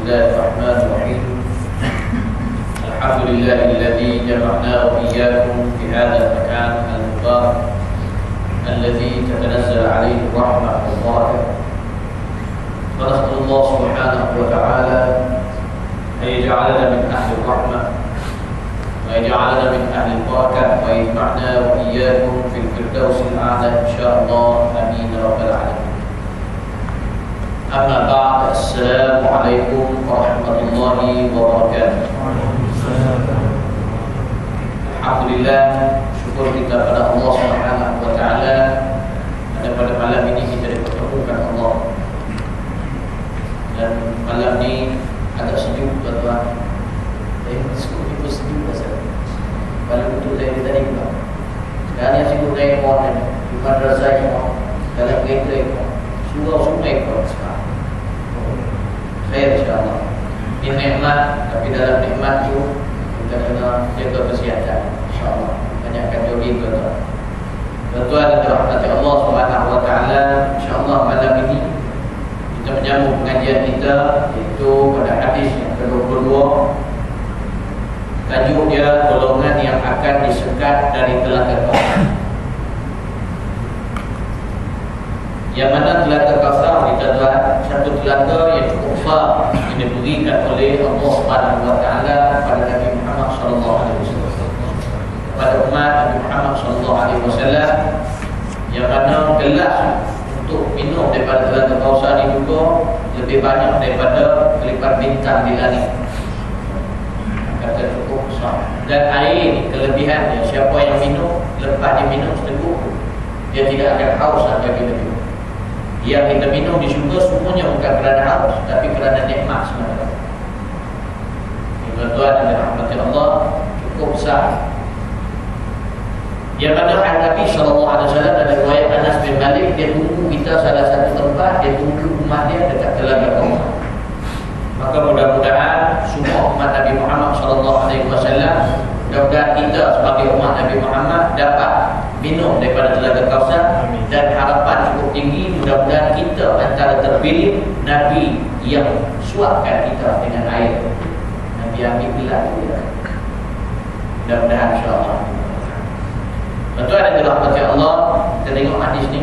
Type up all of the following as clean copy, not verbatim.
Bismillahirrahmanirrahim. Alhamdulillahilladzi jama'na wa iyyakum fi hadzal makan al-mubarak alladzi tatanazzalu 'alaihi rahmah wal barakah. Wa nas'alullah subhanahu wa ta'ala an yaj'alana min ahli rahmah wa yaj'alana min ahli barakah wa yajma'na wa iyyakum fil firdausil a'la insyaallah. Amin ya rabbal alamin. Amma ba'd, assalamualaikum warahmatullahi wabarakatuh. Alhamdulillah, syukur kita pada Allah Subhanahu wa taala pada malam ini kita dipertemukan Allah. Dan malam ini agak sejuk tuan-tuan. Sejuk rasanya. Paling betul saya tadi pula. Sekarang yang sejuk naik pohon di madrasah yang dalam kereta surau sungai pun sekarang. Khair insyaAllah. Ini nikmat, tapi dalam nikmat itu kita kena jaga kesihatan insyaAllah. Banyakkan jogging tuan-tuan. Tuan-tuan dan rahmati Allah Subhanahu wa taala, insyaAllah malam ini kita menyambung pengajian kita, iaitu pada hadis yang ke-22. Tajuk dia golongan yang akan disekat dari telaga Kautsar. Yang mana telaga Kautsar ni tuan-tuan, satu telaga yang cukup besar yang diberikan oleh Allah Subhanahu wa taala kepada Nabi Muhammad sallallahu alaihi wasallam, kepada umat Nabi Muhammad sallallahu alaihi wasallam, yang mana gelas untuk minum daripada telaga Kautsar ni juga lebih banyak daripada kelipat bintang di langit. Kata cukup besar. Dan air ni kelebihannya, siapa yang minum, lepas dia minum seteguk, dia tidak akan haus sampai bila-bila. Yang kita minum di syurga semuanya bukan kerana haus, tapi kerana nikmat semata. Tuan-tuan dan rahmati Allah, cukup besar. Yang mana Nabi SAW dalam riwayat Anas bin Malik, dia tunggu kita salah satu tempat, dia tunggu umat dia dekat telaga Kautsar. Maka mudah-mudahan semua umat Nabi Muhammad SAW, mudah-mudahan kita sebagai umat Nabi Muhammad dapat minum daripada telaga Kautsar. Dan harapan cukup tinggi, mudah-mudahan kita antara terpilih Nabi yang suapkan kita dengan air. Nabi ambil gelas kita. Mudah-mudahan insyaAllah. Betul ada dirahmati Allah. Kita tengok hadis ni.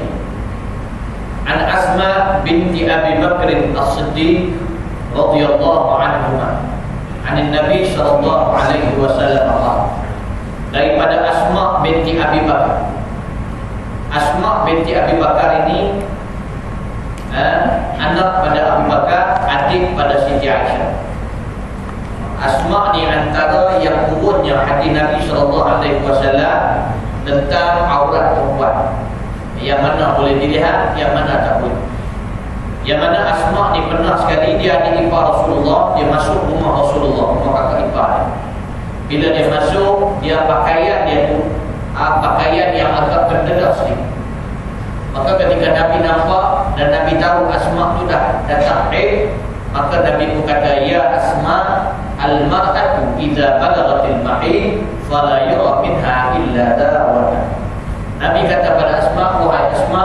An Asma binti Abi Bakr As-Siddiq radhiyallahu anhuma, an Nabi sallallahu alaihi wasallam, daripada Asma binti Abi Bakar. Asma binti Abi Bakar ini anak pada Abu Bakar, adik pada Siti Aisyah. Asma ni antara yang turunnya hadis Nabi SAW tentang aurat perempuan, yang mana boleh dilihat, yang mana tak boleh. Yang mana Asma ni pernah sekali dia adik ipar Rasulullah, dia masuk rumah Rasulullah, rumah kakak ipar dia. Bila dia masuk, dia pakaian dia tu pakaian yang agak terdedah sedikit. Maka ketika Nabi nampak dan Nabi tahu Asma tu dah datang haid, maka Nabi pun kata, ya Asma, al-mar'atu idza balaghatil mahid fala yura minha illa dawatan. Nabi kata pada Asma, wahai Asma,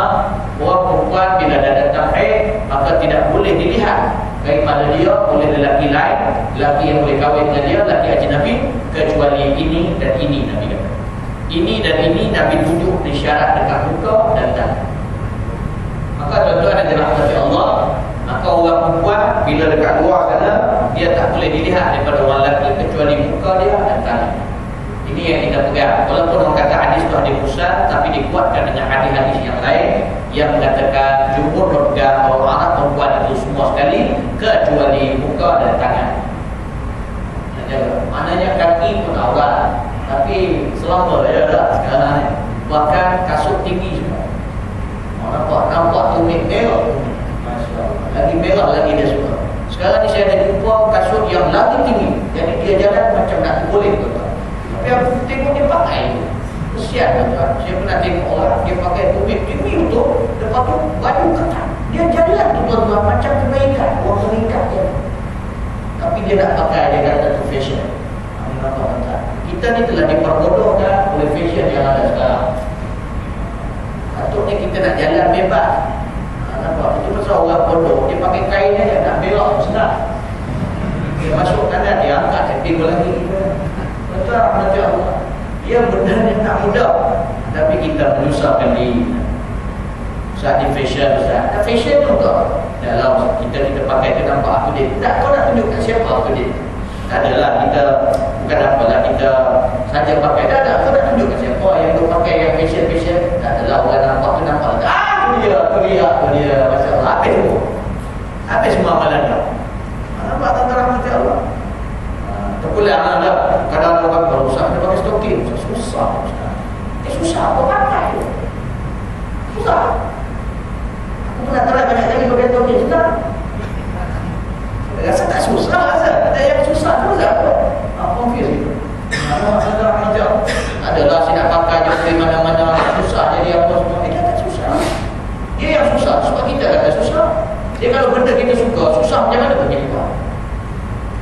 orang perempuan bila dah datang haid, maka tidak boleh dilihat daripada dia oleh lelaki lain, lelaki yang boleh kahwin dengan dia, lelaki ajnabi, kecuali ini dan ini. Nabi kata ini dan ini Nabi tunjuk isyarat dekat muka dan tangan. Maka tuan-tuan dan dirahmati Allah, maka orang perempuan bila dekat luar sana, dia tak boleh dilihat daripada orang lelaki kecuali muka dia dan tangan. Ini yang kita pegang. Walaupun orang kata hadis itu hadis mursal, tapi dikuatkan dengan hadis-hadis yang lain yang mengatakan jumhur berpegang bahawa anak perempuan itu semua sekali kecuali muka dan tangan. Maknanya kaki pun aurat, tapi selama ya dah sekarang ni bahkan kasut tinggi semua. Nampak tumit merah. Masya-Allah. Lagi merah lagi dia suka. Sekarang ni saya ada jumpa kasut yang lagi tinggi. Jadi dia jalan macam nak boleh tuan. Tapi aku tengok dia pakai. Kesian tuan. Saya pernah tengok orang dia pakai tumit tinggi tu, lepas tu baju ketat. Dia jalan tuan-tuan macam kebaikan, orang meningkat je. Tapi dia nak pakai, dia kata tu fashion. Kita ni telah diperbodohkan oleh fashion yang ada sekarang. Patutnya kita nak jalan bebas. Nampak? Itu pasal orang bodoh, dia pakai kain aja nak berak senang. Dia masuk kanan, dia angkat tepi lagi. Betul rahmat Allah. Dia benar yang tak mudah, tapi kita menyusahkan diri. Saat di fashion, Ustaz, fashion tu tak. Dalam kita pakai kita nampak aku dia. Tak, kau nak tunjuk kat siapa aku dia? Tak adalah, kita bukan apalah, kita saja pakai. Tak, kau nak tunjuk kat siapa yang tu pakai yang fashion. Tak adalah, orang nampak tu nampak. Tu dia, Masya Allah. Habis semua amalan dia. Nampak tentang rahmat Allah. Terpulang ada kadang orang berusaha dia pakai stoking, susah. Susah apa pakai tu? Susah. Aku pernah try banyak kali pakai stoking, susah. Rasa tak susah, rasa ada yang susah tu apa? Confuse gitu. Ada rahmat Allah. Adalah saya nak pakai je di mana-mana susah jadi apa semua. Dia tak susah. Dia yang susah sebab kita kata susah. Dia kalau benda kita suka, susah macam mana pun kita buat.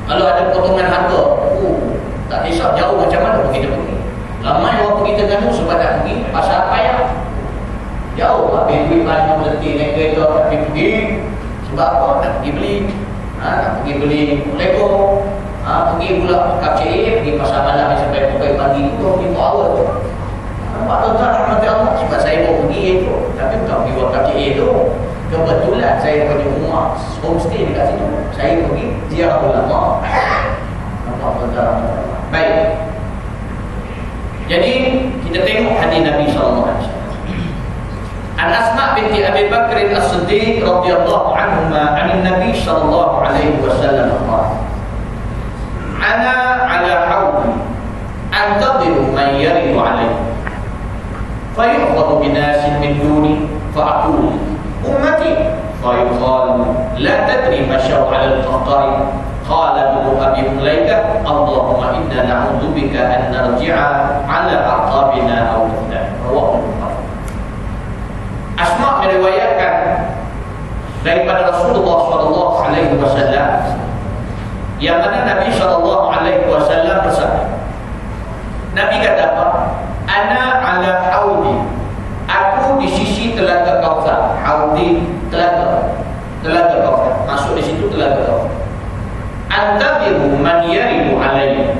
Kalau ada potongan harga, tak kisah jauh macam mana pun kita pergi. Ramai orang pergi Terengganu sebab nak pergi pasar payah. Jauh, habis duit banyak berhenti naik kereta, tapi pergi sebab apa? Nak pergi beli, nak pergi beli Lego, pergi pula KCA, pergi pasar malam sampai pukul pagi tu, pergi buat awal tu. Nampak tuan-tuan rahmat Allah sebab saya mau pergi itu, tapi bukan pergi buat KCA tu. Kebetulan saya punya rumah homestay dekat situ. Saya pergi ziarah ulama. Nampak tuan-tuan. Baik. Jadi kita tengok hadis Nabi sallallahu alaihi wasallam. An Asma binti Abi Bakr As-Siddiq radhiyallahu anhuma 'an Nabi sallallahu alaihi wasallam qala: "Ana 'ala hawdi antadhiru man yaridu 'alayhi. Fayukhadhu binasin min duni fa'aqulu أمتي فيقال لا تدري ما شاء على القطار. قال ابن أبي مليكة اللهم إنا نعوذ بك أن نرجع على أعقابنا أو نهتدي. رواه البخاري. Asma meriwayatkan daripada Rasulullah SAW yang mana Nabi SAW bersabda. Nabi kata apa? Ana ala haudi. Aku di sisi telaga Kautsar. Haudi telaga Kautsar. Masuk di situ telaga Kautsar. Antadhiru man yaridu alayhi.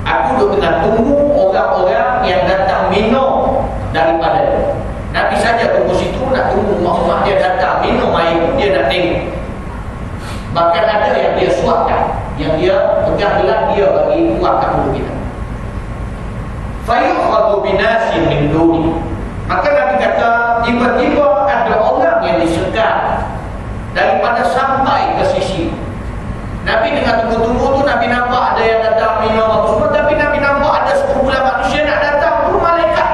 Aku duk tengah tunggu orang-orang yang datang minum daripada. Nabi saja tunggu situ, nak tunggu umat-umat dia datang minum air, dia nak tengok. Bahkan ada yang dia suapkan, yang dia pegang gelas dia bagi kuatkan mulut kita. Fayukhadhu binasin min duni. Maka Nabi kata, tiba-tiba ada orang yang disekat daripada sampai ke sisi. Nabi dengan tunggu-tunggu tu, Nabi nampak ada yang datang minum apa semua, tapi Nabi nampak ada sekumpulan manusia nak datang tu, malaikat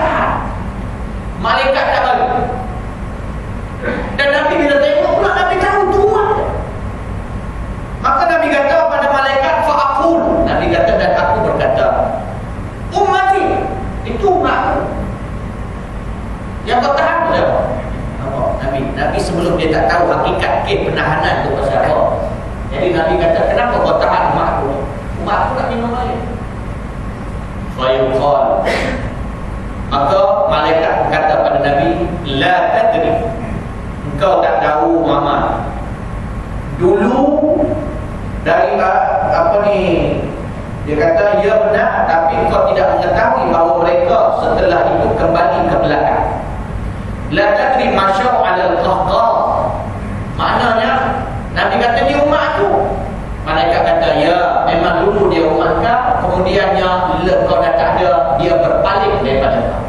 tak balik. Dan Nabi bila tengok pula, Nabi tahu tuan dia. Maka Nabi kata pada malaikat, fa'akul. Nabi kata, dan aku berkata, ummati, itu umatku. Yang bertahan tu siapa? Nabi sebelum dia tak tahu hakikat kes penahanan tu pasal apa. Jadi Nabi kata, kenapa kau tahan umatku? Umatku nak minum air. Fayuqal. Maka malaikat berkata pada Nabi, la tadri. Engkau tak tahu Muhammad. Dulu dari dia kata, ya benar, tapi engkau tidak mengetahui bahawa mereka setelah itu kembali ke belakang. La tadri masya'u 'ala al-qahqar. Maknanya Nabi kata, ni umatku. Malaikat kata, ya, memang dulu dia umat kau, kemudiannya bila kau dah tak ada, dia berpaling daripada kau.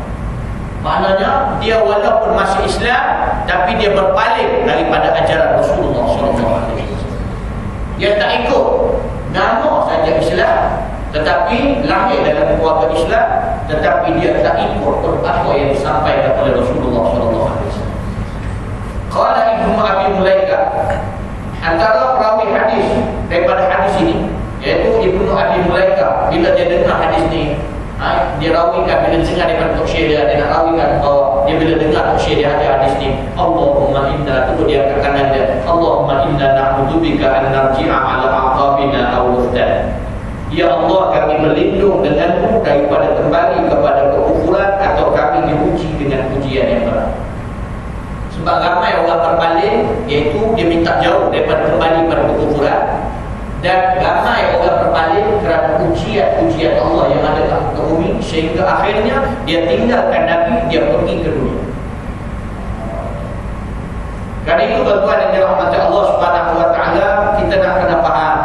Maknanya dia walaupun masih Islam, tapi dia berpaling daripada ajaran Rasulullah SAW. Dia tak ikut nama saja Islam, tetapi lahir dalam keluarga Islam, tetapi dia tak ikut apa yang disampaikan oleh Rasulullah SAW. Qala Ibnu Abi Mulaikah, antara perawi hadis daripada hadis ini, iaitu Ibnu Abi Mulaikah, bila dia dengar hadis ni, dia rawikan, bila dengar daripada talkshow dia nak rawikan bahawa dia bila dengar talkshow dia ada hadis ni, Allahumma inna, tu dia kat kanan dia, Allahumma inna na'udzubika an narji'a 'ala aqabina aw nuhtad. Ya Allah, kami berlindung denganmu daripada kembali kepada kekufuran atau kami diuji dengan ujian yang berat. Sebab ramai orang berpaling, iaitu dia minta jauh daripada kembali pada kekufuran, dan ramai orang ujian-ujian Allah yang ada kat muka bumi, sehingga akhirnya dia tinggalkan Nabi, dia pergi ke dunia. Karena itu tuan-tuan yang dirahmati Allah Subhanahu wa taala, kita nak kena faham,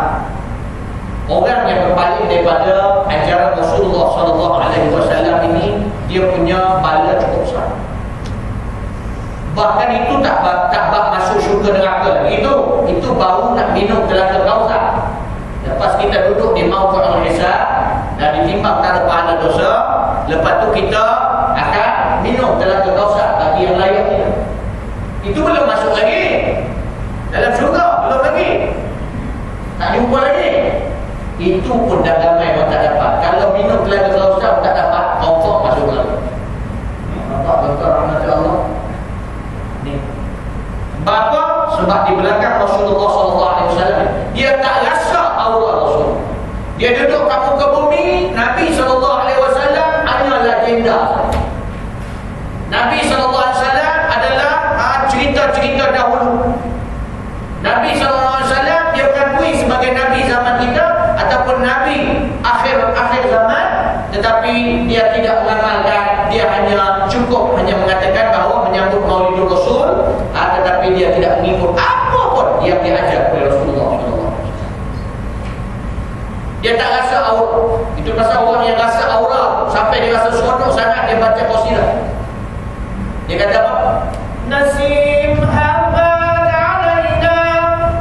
orang yang berpaling daripada ajaran Rasulullah sallallahu alaihi wasallam ini, dia punya bala cukup besar. Bahkan itu tak masuk syurga neraka. Itu baru nak minum telaga Kautsar. Lepas kita duduk di Mauqa'ul Hisab dan ditimbang tanda pahala dosa, lepas tu kita akan minum telaga Kautsar bagi yang layak kita. Itu belum masuk lagi dalam syurga, belum lagi, tak jumpa lagi. Itu pun dah ramai orang tak dapat. Kalau minum telaga Kautsar tak dapat, confirm masuk lagi. Nampak tuan-tuan rahmat Allah. Bapa, sebab di belakang Rasulullah SAW dia tak rasa aura Rasul. Dia duduk kat muka bumi, Nabi SAW hanya legenda. Nabi SAW adalah cerita-cerita dahulu. Nabi SAW dia mengakui sebagai Nabi zaman kita ataupun Nabi akhir zaman, tetapi dia tidak mengamalkan. Dia hanya cukup mengatakan bahawa menyambut Maulidul Rasul, tetapi dia tidak mengikut apa pun yang diajar oleh Rasulullah SAW. Dia tak rasa aura. Itu pasal orang yang rasa aura sampai dia rasa seronok sangat, dia baca qasidah. Dia kata apa? Nasim habad alaina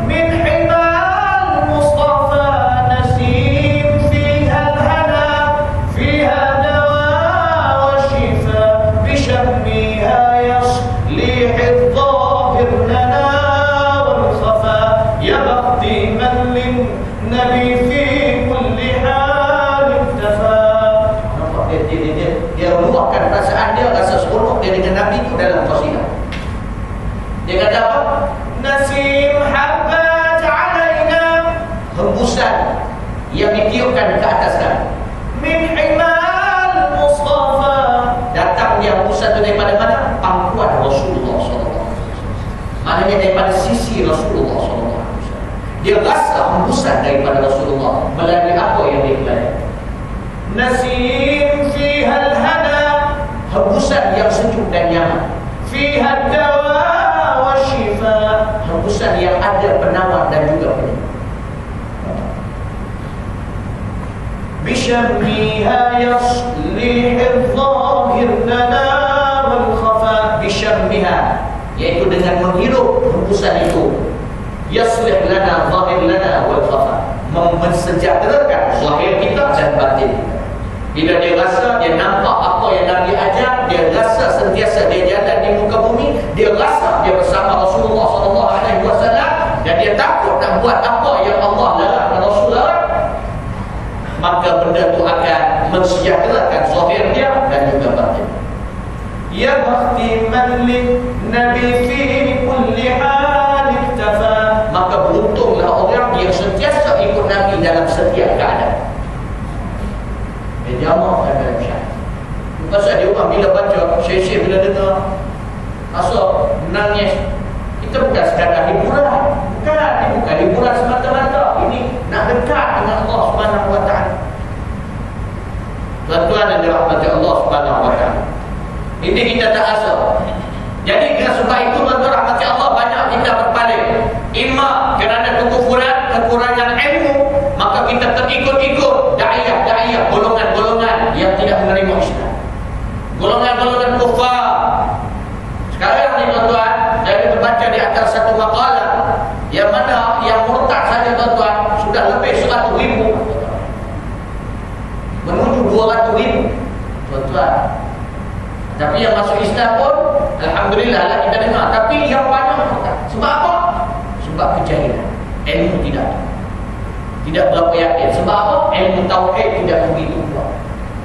min himal Mustafa, nasim fiha al-hana, fiha dawa wa shifa, bishammiha yaslih al-zahir lana wal khafa, ya bakhti man lin nabi fi kulli hal iktafa. Nampak dia meluahkan perasaan dia, rasa seronok dia dengan Nabi itu dalam qasidah. Dia kata apa? Nasim habbat alaina, hembusan yang ditiupkan ke atas kami. Min himal Mustafa, datang dia hembusan itu daripada mana? Pangkuan Rasulullah SAW. Maknanya daripada sisi Rasulullah SAW. Dia rasa hembusan daripada Rasulullah melalui apa yang dia pelajari. Nasim fiha al-hana, hembusan yang sejuk dan nyaman. Fiha dawa wa shifa, hembusan yang ada penawar dan juga penyembuh. Bishammiha yaslih al-zahir lana wal khafa, bishammiha, iaitu dengan menghirup hembusan itu, yaslih lana zahir lana wal khafa, mensejahterakan zahir kita dan batin. Bila dia rasa, dia nampak apa yang Nabi ajar, dia rasa sentiasa dia jalan di muka bumi, dia rasa dia bersama Rasulullah SAW, dan dia takut nak buat apa yang Allah larang dan Rasul larang, maka benda itu akan mensejahterakan zahir dia dan juga batin. Ya bakhti man lin nabi fi kulli hal iktafa, maka beruntunglah orang yang sentiasa ikut Nabi dalam setiap keadaan. Dia jamak dalam syarat. Pasal dia orang bila baca, syekh-syekh bila dengar rasa menangis. Kita bukan sekadar hiburan. Bukan hiburan semata-mata. Ini nak dekat dengan Allah Subhanahu wa taala. Tuan-tuan yang dirahmati Allah Subhanahu wa taala, ini kita tak rasa. Jadi kerana sebab itu tuan-tuan rahmati Allah, banyak kita berpaling. Imma kerana kekurangan ilmu, maka kita terikut-ikut da'iyah, golongan-golongan yang tidak menerima Islam, golongan-golongan kufar. Sekarang ni tuan-tuan, saya terbaca di atas satu makalah yang mana yang murtad saja tuan-tuan sudah lebih 100,000, menuju 200,000 tuan-tuan. Tapi yang masuk Islam pun alhamdulillah lah kita dengar. Tapi yang banyak murtad. Sebab apa? Sebab kejahilan, ilmu tidak berapa yakin. Sebab apa? Ilmu tauhid tidak begitu kuat,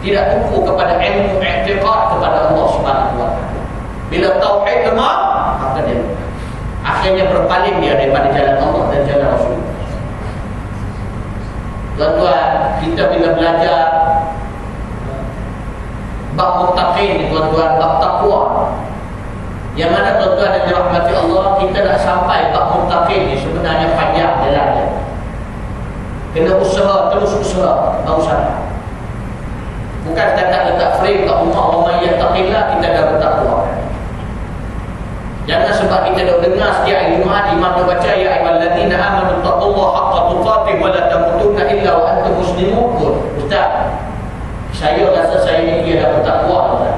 tidak kukuh kepada ilmu i'tiqad kepada Allah Subhanahu wa taala. Bila tauhid lemah, maka dia akhirnya berpaling dia daripada jalan Allah dan jalan Rasul. Tuan-tuan, kita bila belajar bab muttaqin, tuan-tuan, bab takwa, yang mana tuan-tuan yang dirahmati Allah, kita nak sampai bab muttaqin ni sebenarnya panjang jalannya. Kena usaha, terus usaha, baru sampai. Bukan setakat letak frame kat rumah, orang yang yattaqillah kita dah bertakwa. Jangan sebab kita dah dengar setiap hari Jumaat imam dah baca ya ayyuhallazina amanu taqullaha haqqa tuqatih wa la tamutunna illa wa antum muslimun. Ustaz, saya rasa saya ni dia dah bertakwa, Ustaz.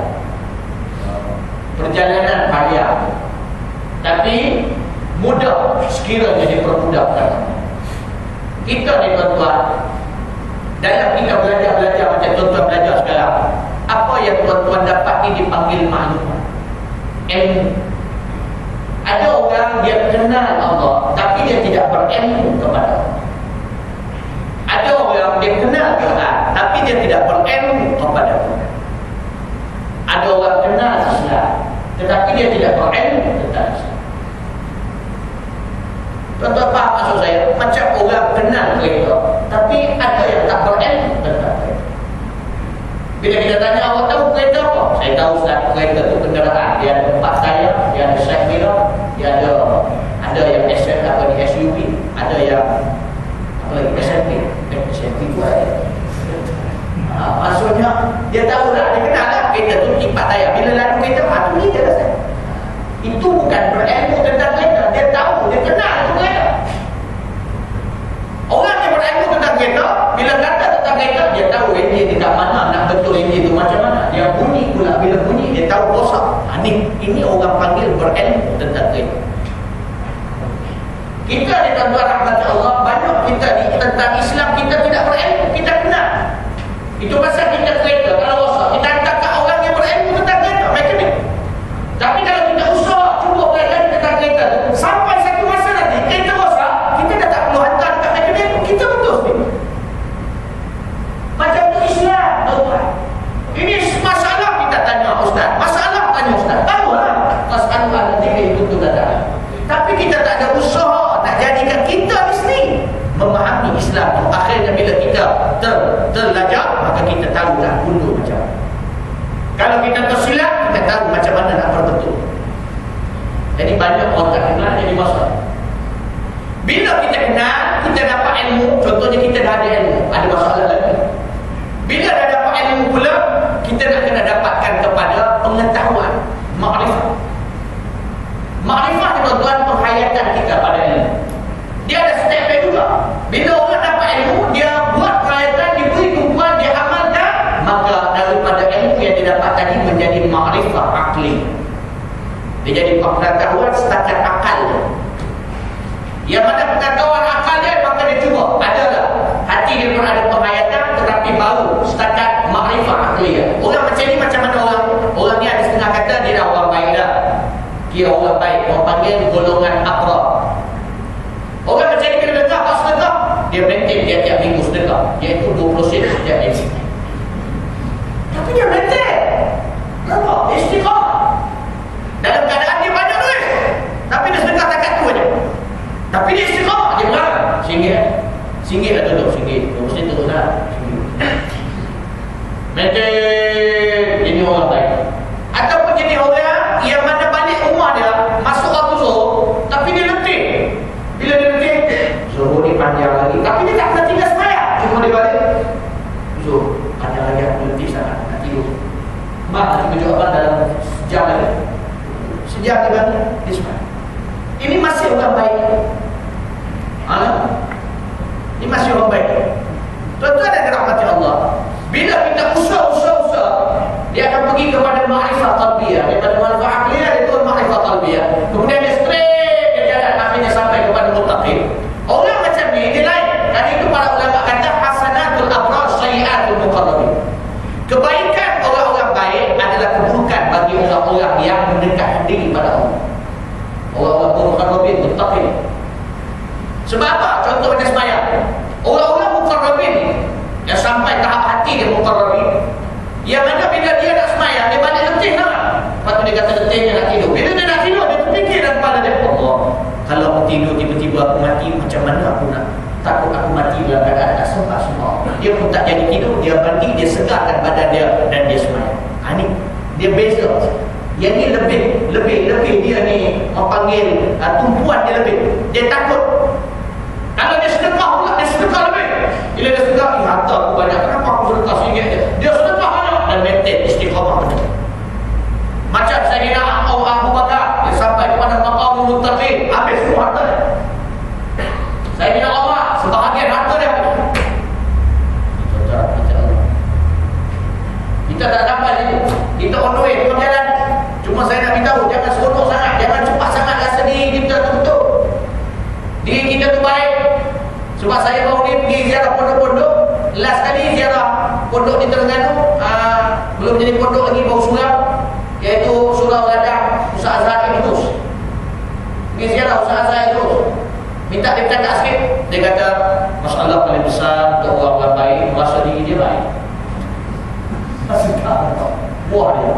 Perjalanan panjang, tapi mudah sekiranya dipermudahkan. Kita ni tuan-tuan, dalam kita belajar macam tuan-tuan belajar sekarang, apa yang tuan-tuan dapat ni dipanggil maklumat, ilmu. Ada orang dia kenal Allah tapi dia tidak berilmu kepada Allah. Ada orang dia kenal Quran tapi dia tidak berilmu kepada Quran. Ada orang kenal Islam tetapi dia tidak berilmu tentang Islam. Tuan-tuan faham maksud saya? Macam orang kenal kereta tapi ada yang tak berilmu tentang kereta. Bila kita tanya, awak tahu kereta apa? Saya tahu Ustaz, kereta itu kenderaan. Dia ada 4 tayar, dia ada side mirror, dia ada yang SUV, ada yang apa lagi, SMP itu ada. Maksudnya dia tahu lah, dia kenal lah kereta itu 4 tayar. Bila lalu kereta, tu ni dia rasa. Itu bukan berilmu tentang kereta. Dia tahu, dia kenal itu kereta. Orang yang berilmu tentang kereta, bila kata tentang kereta, dia tahu enjin dekat mana, nak betul enjin itu macam mana. Dia bunyi pula, bila bunyi dia tahu rosak. Ini orang panggil berilmu tentang kereta. Kita ni tuan-tuan rahmat Allah, banyak kita ni tentang Islam kita tidak berilmu, kita kenal. Itu pasal kita kereta kalau rosak, kita hantar kat orang yang berilmu tentang kereta, mekanik. Tapi kalau kita usaha cuba belajar tentang kereta tu, sampai satu masa nanti kereta rosak, kita dah tak perlu hantar dekat mekanik, kita betul sendiri. Macam tu Islam, tuan-tuan. Ini masalah kita tanya Ustaz, masalah tanya Ustaz. Tahu lah, masalah nanti itu tu dah. Tapi kita tak ada usaha nak jadikan kita di sini memahami Islam tu. Akhirnya bila kita terlajak, maka kita tahu dah dulu macam mana. Kalau kita tersilap, kita tahu macam mana nak berbetul. Jadi banyak orang tak kenal jadi masalah. Bila kita kenal, kita dapat ilmu. Contohnya kita dah ada ilmu, ada masalah lagi. Bila dah dapat ilmu pula, kita nak kena dapatkan kepada pengetahuan, makrifat. Makrifat ni tuan-tuan, penghayatan kita pada ilmu. Dia ada step dia juga. Bila orang dapat ilmu, dia buat penghayatan, diberi tumpuan, dia amalkan, maka daripada ilmu yang dia dapat tadi menjadi makrifat akli. Dia jadi pengetahuan setakat akal. Yang mana pengetahuan akal dia, maka dia cuba. Adalah hati dia pun ada penghayatan, tetapi baru setakat makrifat akli. Orang macam ni macam mana orang? Orang ni ada setengah kata dia dah orang baik dah. Kira orang baik, orang panggil golongan abrar. Orang macam ni kena sedekah, tak sedekah, dia maintain tiap-tiap minggu sedekah, iaitu 20 sen setiap minggu. Tapi dia maintain. Nampak? Istiqamah. Dalam keadaan dia banyak duit, tapi dia sedekah takat tu aja. Tapi dia istiqamah, dia berapa? RM1 lah tutup, RM1. 20 sen tutup lah. Maintain. Ini orang baik. Ataupun jadi orang yang mana balik rumah dia, masuk waktu zuhur, tapi dia letih. Bila dia letih, zuhur ni panjang lagi, tapi dia tak pernah tinggal sembahyang. Cuma dia balik, zuhur panjang lagi, aku letih sangat, nak tidur. Mak nanti kerja abang dalam sejam lagi. Sejam dia balik, dia sembahyang. Ini masih orang baik. Ini masih orang baik. Tuan-tuan dan dirahmati Allah, bila kita usaha, dia akan pergi kepada ma'rifah qalbiyah. Daripada ma'rifah aqliyah, dia turun ma'rifah qalbiyah. Kemudian dia straight, dia jalan, akhirnya sampai kepada muttaqin. Orang macam ni, dia lain. Dan itu para ulama kata hasanatul abrar, sayyiatul muqarrabin. Kebaikan orang-orang baik adalah keburukan bagi orang-orang yang mendekatkan diri pada Allah. Orang-orang muqarrabin, muttaqin. Sebab apa? Contoh macam sembahyang. Orang-orang muqarrabin yang sampai tahap hati dia muqarrabin, yang mana bila dia nak sembahyang, dia balik letih lah. Lepas tu dia kata letih, dia nak tidur. Bila dia nak tidur, dia terfikir dalam kepala dia, Allah, kalau aku tidur tiba-tiba aku mati, macam mana aku nak? Takut aku mati dalam keadaan tak sempat semua. Dia pun tak jadi tidur, dia mandi, dia segarkan badan dia dan dia sembahyang. Ini dia beza. Yang ni lebih dia ni orang panggil tumpuan dia lebih. Dia takut. Kalau dia sedekah pula, dia sedekah lebih. Bila dia sedekah, harta aku banyak, kenapa aku sedekah sikit je? Dia sedekah banyak dan maintain istiqamah benar. Macam Sayyidina Abu Bakar, dia sampai kepada maqamul muttaqin, habis semua harta dia. Sayyidina Umar, sebahagian harta dia habis. Itu cara macam Allah. Kita tak dapat itu. Kita on the way, kita berjalan. Cuma saya nak beritahu, jangan seronok sangat, jangan cepat sangat rasa diri kita tu betul. Diri kita tu baik. Sebab saya baru ni pergi ziarah pondok-pondok. Last kali ziarah pondok di Terengganu, belum jadi pondok lagi, baru surau, iaitu Surau Ladang Ustaz Azhar Idrus. Pergi ziarah Ustaz Azhar Idrus, minta dia bercakap sikit. Dia kata masalah paling besar untuk orang baik, merasa diri dia baik. Buah dia.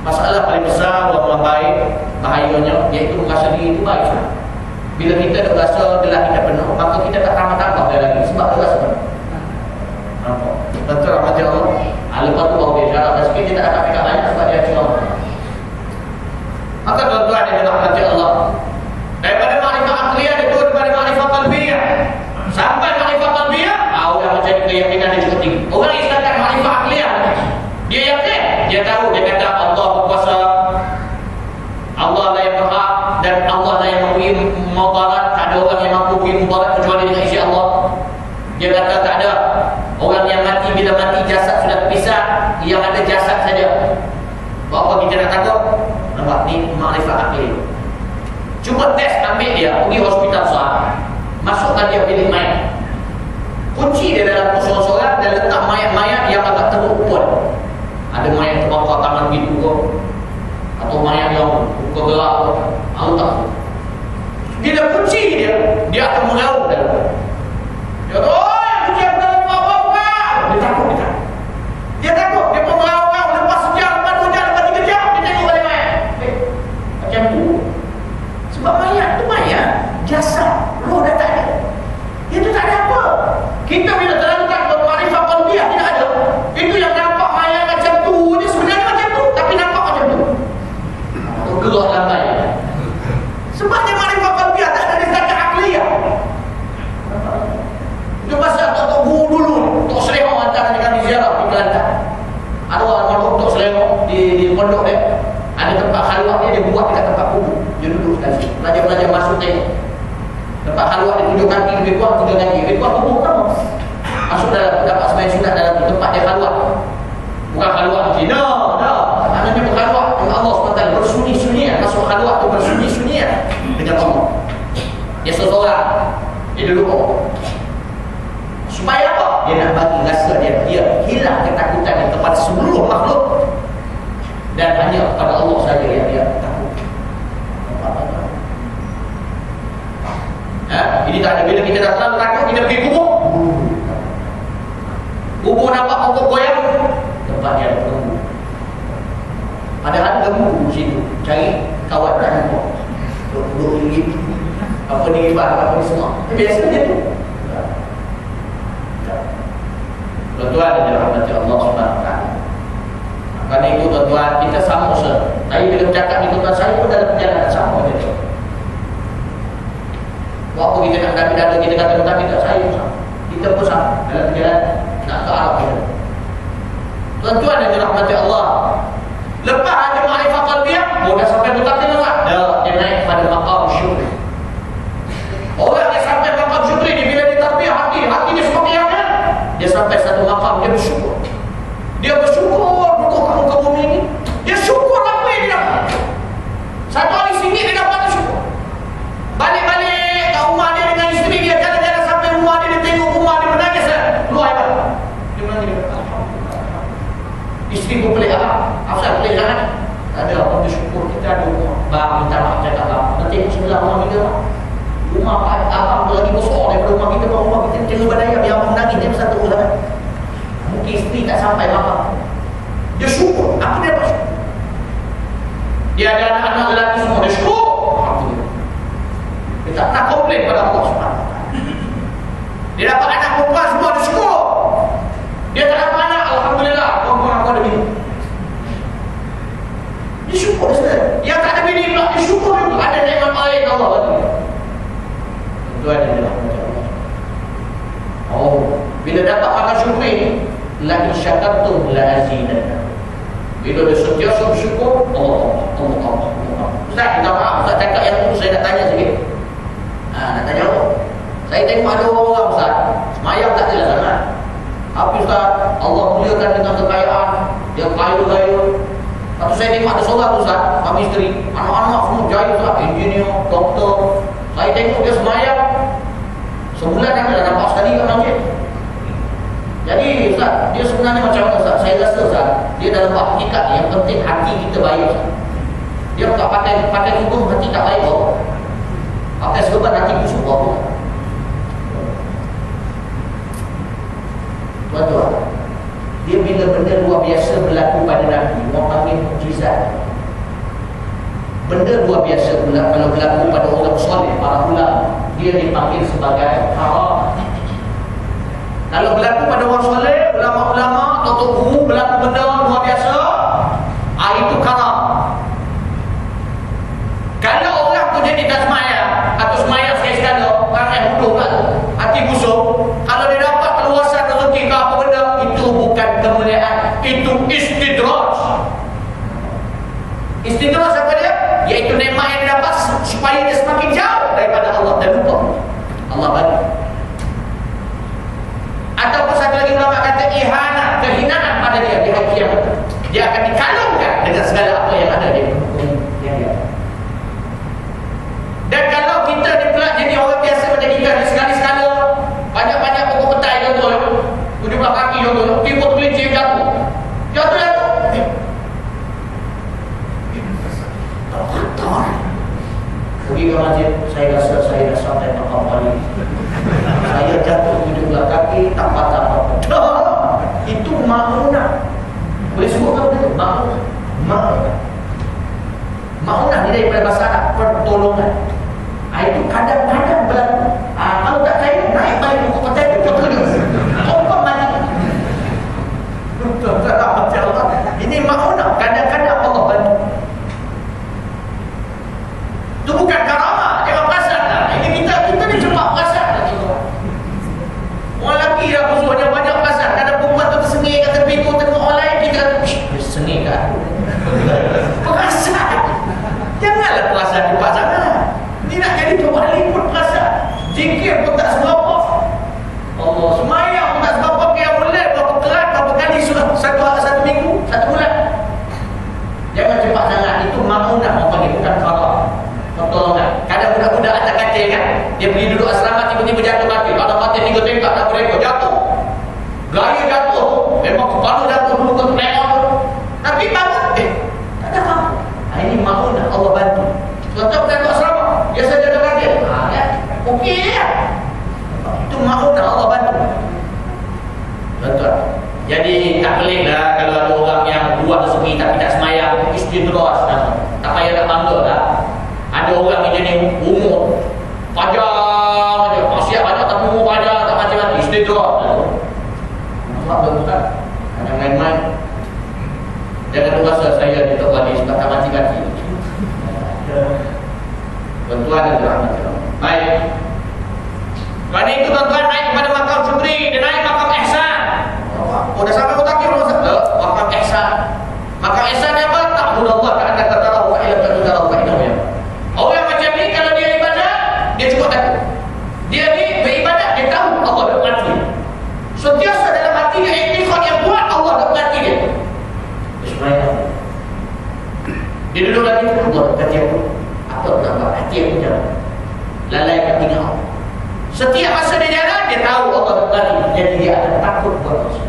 Masalah paling besar orang baik, bahayanya iaitu merasa diri itu baik. Bila kita dah rasa gelah kita penuh, maka kita tak tambah-tambah dia lagi sebab dia rasa penuh. Nampak? Betul rahmat Allah. Lepas tu baru dia syarah sikit, dia tak dapat pekat banyak sebab dia syarah. Maka tuan-tuan yang dirahmati Allah, daripada makrifat akliyah dia turun kepada makrifat qalbiyah. Sampai makrifat qalbiyah, orang macam keyakinan dia cukup tinggi. Orang yang setakat makrifat akliyah, dia yakin, dia tahu, dia kata Allah berkuasa, Allah lah yang berhak, dan Allah lah yang memberi mudarat. Tak ada orang yang mampu beri mudarat kecuali dengan izin Allah. Dia kata tak ada orang yang mati, bila mati jasad sudah terpisah, yang ada jasad saja. Apa kita nak takut? Nampak ni makrifat akli. Cuba test, ambil dia pergi hospital besar, masukkan dia bilik mayat, kunci dia dalam sorang-sorang dan letak mayat-mayat yang agak teruk pun. Ada mayat terbakar tangan gitu kok, atau mayat yang buka gerak kok, aku tak tahu. Bila kunci dia akan meraung dalam. Dia kata, oh yang kunci aku dalam apa-apa. Dia takut. Dia takut, dia pun meraung. Lepas sejam, lepas 2 jam, lepas 3 jam, dia tengok balik mayat. Macam tu. Sebab mayat tu mayat, jasad, roh dah tak ada. Itu tak ada apa. Kita bila terangkan bermakrifat qalbiyah tidak ada. Itu yang nampak mayat macam tu, dia sebenarnya macam tu, tapi nampak macam tu. Gerak lambai. Sebab dia makrifat qalbiyah, tak ada setakat akliyah. Itu pasal Tok Guru dulu, Tok Selehong antara dengan di ziarah di Kelantan. Ada orang mondok Tok Selehong di pondok dia. Ada tempat khalwat dia buat dekat tempat kubur. Dia duduk kat situ. Pelajar-pelajar masuk tengok. Tempat khalwat dia 7 kaki, lebih kurang 3 kaki. Lebih kurang kubur kan? Masuk dalam, dapat sembahyang sunat dalam tempat dia khalwat. Bukan khalwat Cina, dah. Maknanya berkhalwat dengan Allah SWT, bersunyi-sunyian. Masuk khalwat tu bersunyi-sunyian dengan Allah. Dia seorang, dia duduk. Supaya apa? Dia nak bagi rasa dia hilang ketakutan kepada seluruh makhluk, dan hanya kepada Allah saja yang dia takut. Ini tak ada. Bila kita dah terlalu takut, kita pergi kubur. Kubur nampak pokok goyang, tempat dia ada lembu. Padahal lembu di situ cari kawan tak nampak. Duduk gigi, apa ni ribat, apa ni semua. Biasa dia tu. Tuan-tuan yang dirahmati Allah SWT. Kerana itu tuan-tuan, kita sama usaha. Tadi bila bercakap ni tuan-tuan, saya pun dalam perjalanan sama je. Waktu kita nak dapat dada, kita kata kita saya pun sama. Kita pun sama dalam perjalanan nak ke arah kita. Tuan-tuan yang dirahmati Allah, lepas ada makrifat qalbiyah, dah sampai mutakin tak? Dah, dia naik pada maqam syukri. Orang yang sampai maqam syukri ni, bila dia tarbiyah hati dia seperti yang kan? Dia sampai satu maqam, dia bersyukur. Dia bersyukur muka bumi ini. Dia syukur apa yang dia dapat. Satu hari singgit dia dapat, dia syukur. Balik-balik kat rumah dia dengan isteri dia, jalan-jalan sampai rumah dia tengok rumah dia, menangis keluar hebat. Dia menangis, Alhamdulillah. Isteri pun pelik, asal pelik sangat. Tak ada apa, dia syukur kita ada rumah. Bang, minta maaf cakap bang, nanti sebelah rumah kita bang. Rumah abang lagi besar daripada rumah kita. Rumah kita cenderung badaya, biar abang menangis, dia besar terus sangat. Mungkin isteri tak sampai maaf. Dia syukur. Apa dia dapat syukur? Dia ada anak-anak lelaki semua, dia syukur. Alhamdulillah. Dia tak pernah komplain pada Allah SWT. Dia dapat anak perempuan semua, dia syukur. Dia tak dapat anak, Alhamdulillah, perempuan aku ada bini. Dia syukur saja. Yang tak ada bini pula, dia syukur juga. Ada nikmat lain Allah bagi. Tuan yang dirahmati Allah. Oh, bila Bila dapat makan syukri ni, la in syakartum la azidannakum. Bila dia sentiasa bersyukur, Allah. Ustaz, minta maaf, Ustaz cakap yang tu saya nak tanya sikit. Nak tanya apa? Saya tengok ada orang Ustaz, semayang tak jelas sangat. Tapi Ustaz, Allah muliakan dengan kekayaan, dia kaya-kaya. Lepas tu saya tengok ada seorang Ustaz, suami isteri, anak-anak semua jaya Ustaz, engineer, doktor. Saya tengok dia semayang, sebulan dah nampak sekali kat masjid. Jadi Ustaz, dia sebenarnya macam mana Ustaz? Saya rasa Ustaz, dia dalam hakikat ni yang penting hati kita baik Ustaz. Dia tak pakai kubur hati tak baik apa. Pakai serban hati busuk apa. Tuan-tuan, dia bila benda luar biasa berlaku pada Nabi, orang panggil mukjizat. Benda luar biasa pula kalau berlaku pada orang soleh, para ulama, dia dipanggil sebagai karamah. Kalau berlaku pada orang soleh, ulama-ulama atau guru berlaku benda luar biasa, itu karamah. Kalau orang tu jadi tak semayang atau semayang sekali-sekala, orang yang bodoh kan, hati busuk, kalau dia dapat keluasan rezeki ke apa benda, itu bukan kemuliaan, itu istidraj. Istidraj apa dia? Iaitu nikmat yang dia dapat supaya dia semakin jauh daripada Allah dan lupa Allah bagi. Ataupun satu lagi ulama kata ihanah, kehinaan pada dia di hari kiamat. Dia akan dikalungkan dengan segala apa yang ada di muka dia. Dan kalau kita dipelak jadi orang biasa macam kita, sekali-sekala banyak-banyak pokok petai contoh, 17 kaki contoh, timbul kelinci jatuh. Pergi ke masjid, saya rasa saya dah sampai makam wali. Saya jatuh 17 kaki, tak patah apa-apa. Itu ma'unah. Boleh sebut apa itu? Ma'unah. Ma'unah ni daripada bahasa Arab, pertolongan. Itu kadang-kadang berlaku. Kalau tak kaya, naik balik pokok petai itu, kau terus kompang mati. Ini ma'unah. Kadang-kadang Allah bantu. Itu bukan karamah, jangan perasan lah. Ini kita ni cepat perasan lah. Orang lelaki dah musuhnya banyak perasan. Ada perempuan tu tersengih kat tepi tu, tengok orang lain, kita kata, dia sengih kat aku. Perasan. Janganlah perasan di pasangan. Ni nak jadi wali pun perasan. Zikir pun tak seberapa. Allah, semayang pun tak seberapa. Qiyamul lail berapa kerat, berapa kali sudah satu minggu, satu bulan. Jangan cepat sangat. Itu ma'unah orang panggil, bukan karamah. Pertolongan. Kadang budak-budak atas katil kan, dia pergi duduk asrama, tiba-tiba jatuh mati. Kalau mati 3 tengkak tak bereka, jatuh. Gaya jatuh. Memang kepala jatuh dulu ke leher. Tapi bangun, tak ada apa. Ini ma'unah, Allah bantu. Tuan-tuan bukan duduk asrama, dia saja ada katil. Kan? Okey ya. Itu ma'unah, Allah bantu. Tuan-tuan, jadi tak peliklah kalau ada orang yang buat rezeki tapi tak semayang, istidraj. Tak payah nak bangga lah. Ada orang yang jadi umur pajar je, maksiat banyak tapi umur pajar tak mati-mati, istidraj. Nampak betul-betul? Jangan main-main. Jangan rasa saya ni tak wali sebab tak mati-mati. Tuan-tuan dan rahmatullah. Baik. Kerana itu tuan-tuan naik kepada makam syukri, dia naik makam ihsan. Oh, dah sampai mutakir belum? Makam ihsan. Makam ihsan ni apa? Ta'budullah ka'annaka tarahu wa illam takun tarahu fa innahu yarah. Orang macam ni kalau dia ibadat, dia cukup takut. Dia ni beribadat, dia tahu Allah dah berhati. Sentiasa dalam hati dia iktikad yang kuat, Allah dah berhati dia. Bismillah. Dia duduk lagi, Allah berhati aku. Apa tambah hati aku jalan. Lalai kat tinggal. Setiap masa dia jalan, dia tahu Allah dah berhati. Jadi dia akan takut buat Rasul.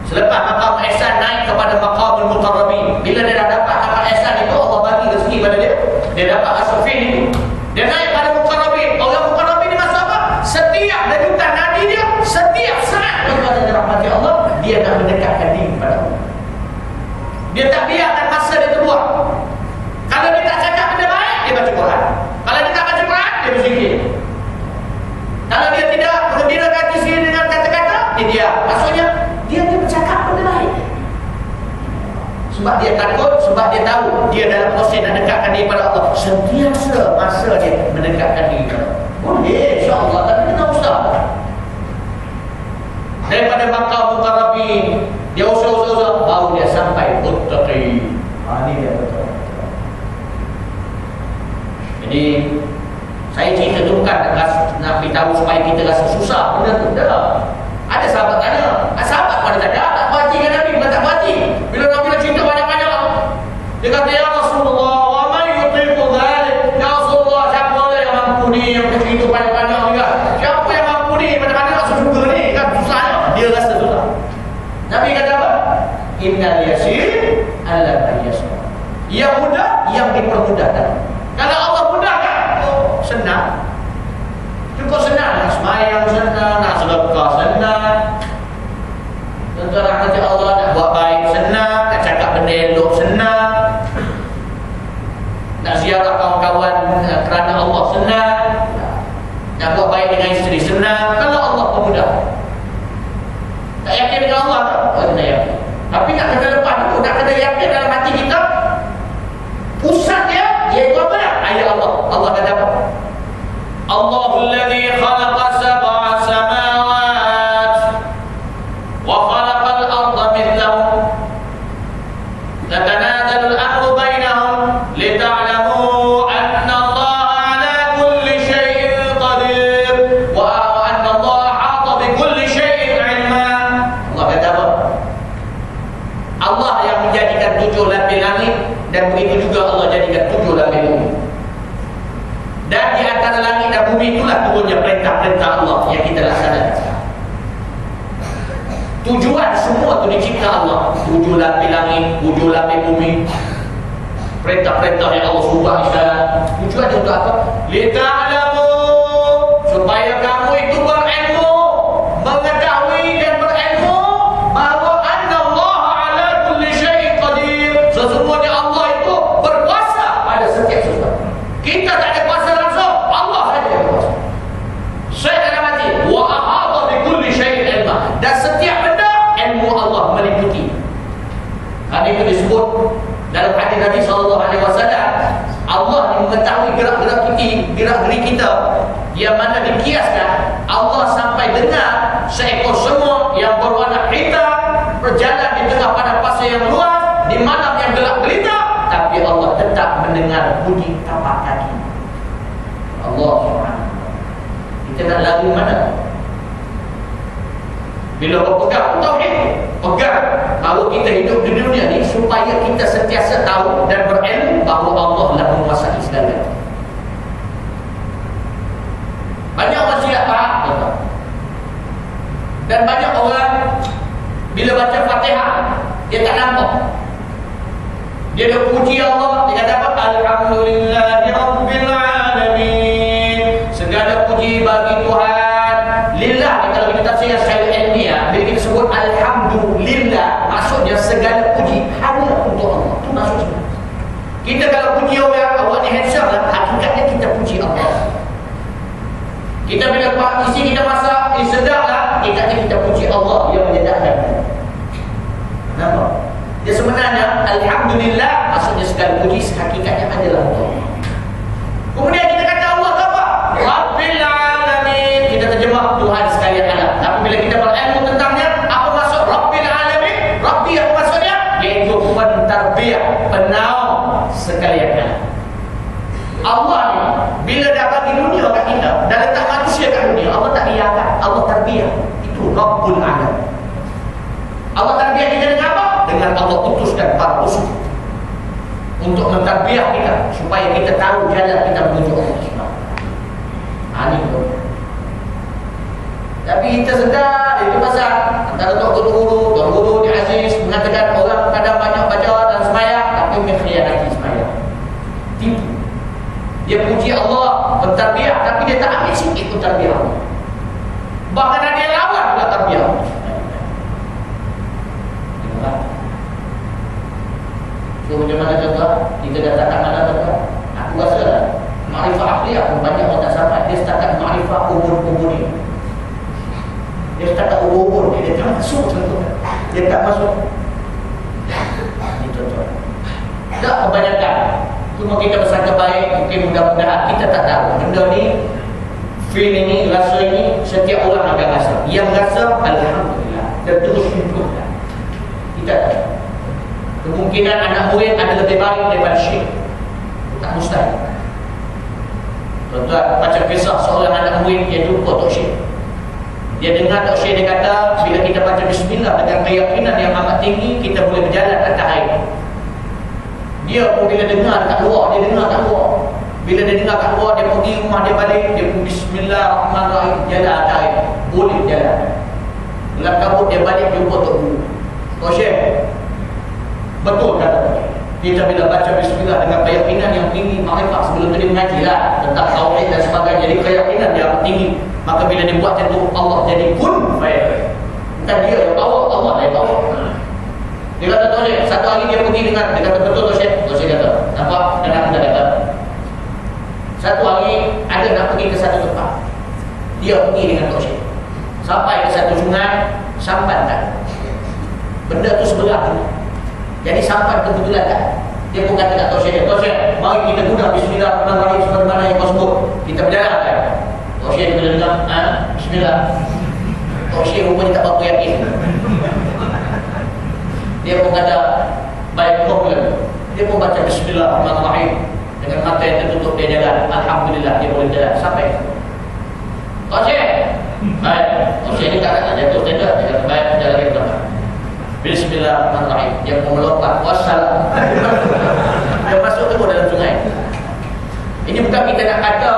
Selepas maqam ihsan naik kepada maqamul muqarrabin. Bila dia dah dapat maqam ihsan itu, Allah bagi rezeki pada dia. Dia dapat asfin itu. Dia naik pada muqarrabin. Orang muqarrabin ni masa apa? Setiap denyutan nadi dia, setiap saat kepada rahmat Allah, dia nak mendekatkan diri kepada Allah. Dia tak biarkan masa dia terbuang. Kalau dia tak cakap benda baik, dia baca Quran. Kalau dia tak baca Quran, dia berzikir. Kalau dia tidak menggembirakan diri dengan kata-kata, dia diam. Maksudnya dia bercakap benda baik. Sebab dia takut, sebab dia tahu dia dalam proses nak dekatkan diri pada Allah. Sentiasa masa dia mendekatkan diri kepada Allah. Boleh, insya-Allah, tapi kita ustaz. daripada maqam muqarrabin. Dia usah-usah baru dia sampai muttaqi. Ini dia betul. Jadi saya cerita tu bukan nak beritahu supaya kita rasa susah benda tu. Tak. Ada sahabat tanya, sahabat pada tanya, tak berhaji kan Nabi? Bukan tak berhaji. Bila Nabi nak cerita banyak-banyak, dia kata, ya Rasulullah, wa man yutiqu dhalik? Ya Rasulullah, siapa yang mampu ni, yang cerita banyak-banyak juga? Siapa yang mampu ni? Mana-mana nak juga ni? Kan susahnya. Dia rasa susah. Nabi kata apa? Innal yasir ala yasir. Yang mudah, yang dipermudahkan. Kalau Allah mudahkan, oh, senang. Cukup senang. Nak semayang senang, nak sedekah senang. Tentang rahmat Allah, nak buat baik senang, nak cakap benda elok senang. Nak ziarah kawan-kawan kerana Allah senang. Nak buat baik dengan isteri senang. Kalau Allah pemudah. Tak yakin dengan Allah tak? Oh, kena yakin. Tapi nak kena lepas dulu, nak kena yakin dalam hati kita. Pusat dia, iaitu apa dah? Ayat Allah. Allah kata apa? Allahul ladzi khalaqa sab'a samawat wa khalaqal arda mithlahum tatanadalu al-amru bainahum lita'lamu anna Allah ala kulli syai'in qadir wa anna Allah ahata bi kulli syai'in 'ilma. Allah kata apa? Allah yang menjadikan 7 lapis langit, dan begitu juga Allah jadikan 7 lapis bumi. Dan di antara langit dan bumi itulah turunnya perintah-perintah Allah yang kita laksanakan. Tujuan semua itu dicipta Allah. 7 lapis langit, 7 lapis bumi. Perintah-perintah yang Allah suruh isyarat. Tujuan untuk apa? Lita'lamu, supaya kamu itu berilmu, mengetahui dan berilmu bahawa anna Allah ala kulli syai'in qadir. Sesungguhnya Allah itu berkuasa pada setiap sesuatu. Kita tak ada kuasa langsung, Allah saja yang berkuasa. Saya dalam hati, wa ahata bi kulli syai'in ilma, dan setiap benda ilmu Allah meliputi. Hal itu disebut dalam hadis Nabi SAW, Allah yang mengetahui gerak-geri kita, yang mana dikiaskan Allah sampai dengar seekor semut yang berwarna hitam berjalan di tengah padang pasir yang luas di malam yang gelap gelita, tapi Allah tetap mendengar bunyi tapak kaki. Allah Subhanahu. Kita nak lari mana? Bila berpegang tauhid, pegang bahawa kita hidup di dunia ni supaya kita sentiasa tahu dan berilmu bahawa Allah lah menguasai segala. Banyak orang silap faham, dan banyak orang bila baca Fatihah dia tak nampak. Dia dah puji Allah, dia kata apa? Alhamdulillahi Rabbil Alamin. Segala puji bagi Tuhan. Lillah, kalau kita tafsir secara ilmiah, bila kita sebut Alhamdulillah, maksudnya segala puji hanya untuk Allah. Itu maksudnya. Kita kalau puji orang, awak ni handsome lah, hakikatnya kita puji Allah. Kita bila isi kita masak, sedap lah, hakikatnya kita puji Allah yang menyedapkan. Nampak? Dia sebenarnya Alhamdulillah, maksudnya segala puji hakikatnya adalah Allah. Kemudian kita kata Allah apa? Rabbil Alamin. Kita terjemah Tuhan sekalian alam. Tapi bila kita berilmu tentangnya, apa maksud Rabbil Alamin? Rabbi apa maksudnya? Iaitu pentarbiyah, penaung sekalian alam. Allah ni bila dah bagi dunia kat kita dan letak manusia kat dunia, Allah tak biarkan, Allah tarbiyah. Itu Rabbul Alamin. Allah tarbiyah kita dengan apa? Dengan Allah utuskan para rasul untuk mentarbiyah kita supaya kita tahu jalan kita menuju Allah. Ini tu. Tapi kita sedar itu pasal antara Tuan Guru di Aziz mengatakan orang kadang banyak baca dan sembahyang tapi mengkhianati sembahyang. Tipu. Dia puji Allah mentarbiyah tapi dia tak ambil sikit pun tarbiyah Allah. Bahkan ada yang lawan pula tarbiyah Allah. So macam mana contoh? Kita datang kat mana contoh? Aku rasa lah ma'rifah akhliyah pun banyak orang tak sampai. Dia setakat ma'rifah umur-umur ni. Dia setakat umur ni. Dia tak masuk contoh. Dia tak masuk. Ini contoh. Tak kebanyakan. Cuma kita bersangka baik. Mungkin mudah-mudahan kita tak tahu. Benda ni, feel ini, rasa ini, setiap orang akan rasa. Yang rasa, Alhamdulillah. Kemungkinan anak murid ada lebih baik daripada syekh. Tak mustahil. Tuan-tuan, baca kisah seorang anak murid yang jumpa Tok Syekh. Dia dengar Tok Syekh, dia kata, bila kita baca bismillah dengan keyakinan yang amat tinggi, kita boleh berjalan atas air. Dia pun bila dengar kat luar, dia dengar kat luar. Bila dia dengar kat luar, dia pergi rumah, dia balik, dia pun bismillahirrahmanirrahim, jalan atas air. Boleh jalan. Bulan kabut, dia balik jumpa Tok Guru. Tok Syekh, betul kata kita bila baca bismillah dengan keyakinan yang tinggi, makrifat sebelum tu dia mengaji lah tentang tauhid dan sebagainya, jadi keyakinan dia amat tinggi. Maka bila dia buat macam tu, Allah jadi kun fayakun. Bukan dia yang bawa, Allah yang bawa. Dia kata Tok Syekh, satu hari dia pergi dengan, dia kata betul Tok Syekh. Tok Syekh kata, nampak? Dan aku dah kata, satu hari ada nak pergi ke satu tempat. Dia pergi dengan Tok Syekh. Sampai ke satu sungai, sampan tak. Benda tu sebelah tu. Jadi sampan kebetulan tak. Dia pun kata kat Tok Syekh, Tok Syekh, mari kita guna bismillahirrahmanirrahim sebagaimana yang kau sebut. Kita berjalan kan. Tok Syekh bila dengar, bismillah. Tok Syekh rupanya tak berapa yakin. Dia pun kata, baik problem. Dia pun baca bismillahirrahmanirrahim. Dengan mata yang tertutup dia jalan. Alhamdulillah dia boleh jalan sampai. Tok Syekh, baik. Tok Syekh ni tak nak jatuh standard. Dia kata, baik, jalan dia berapa. Bismillahirrahmanirrahim. Dia pun melompat. Wassalam. Dia masuk terus dalam sungai. Ini bukan kita nak kata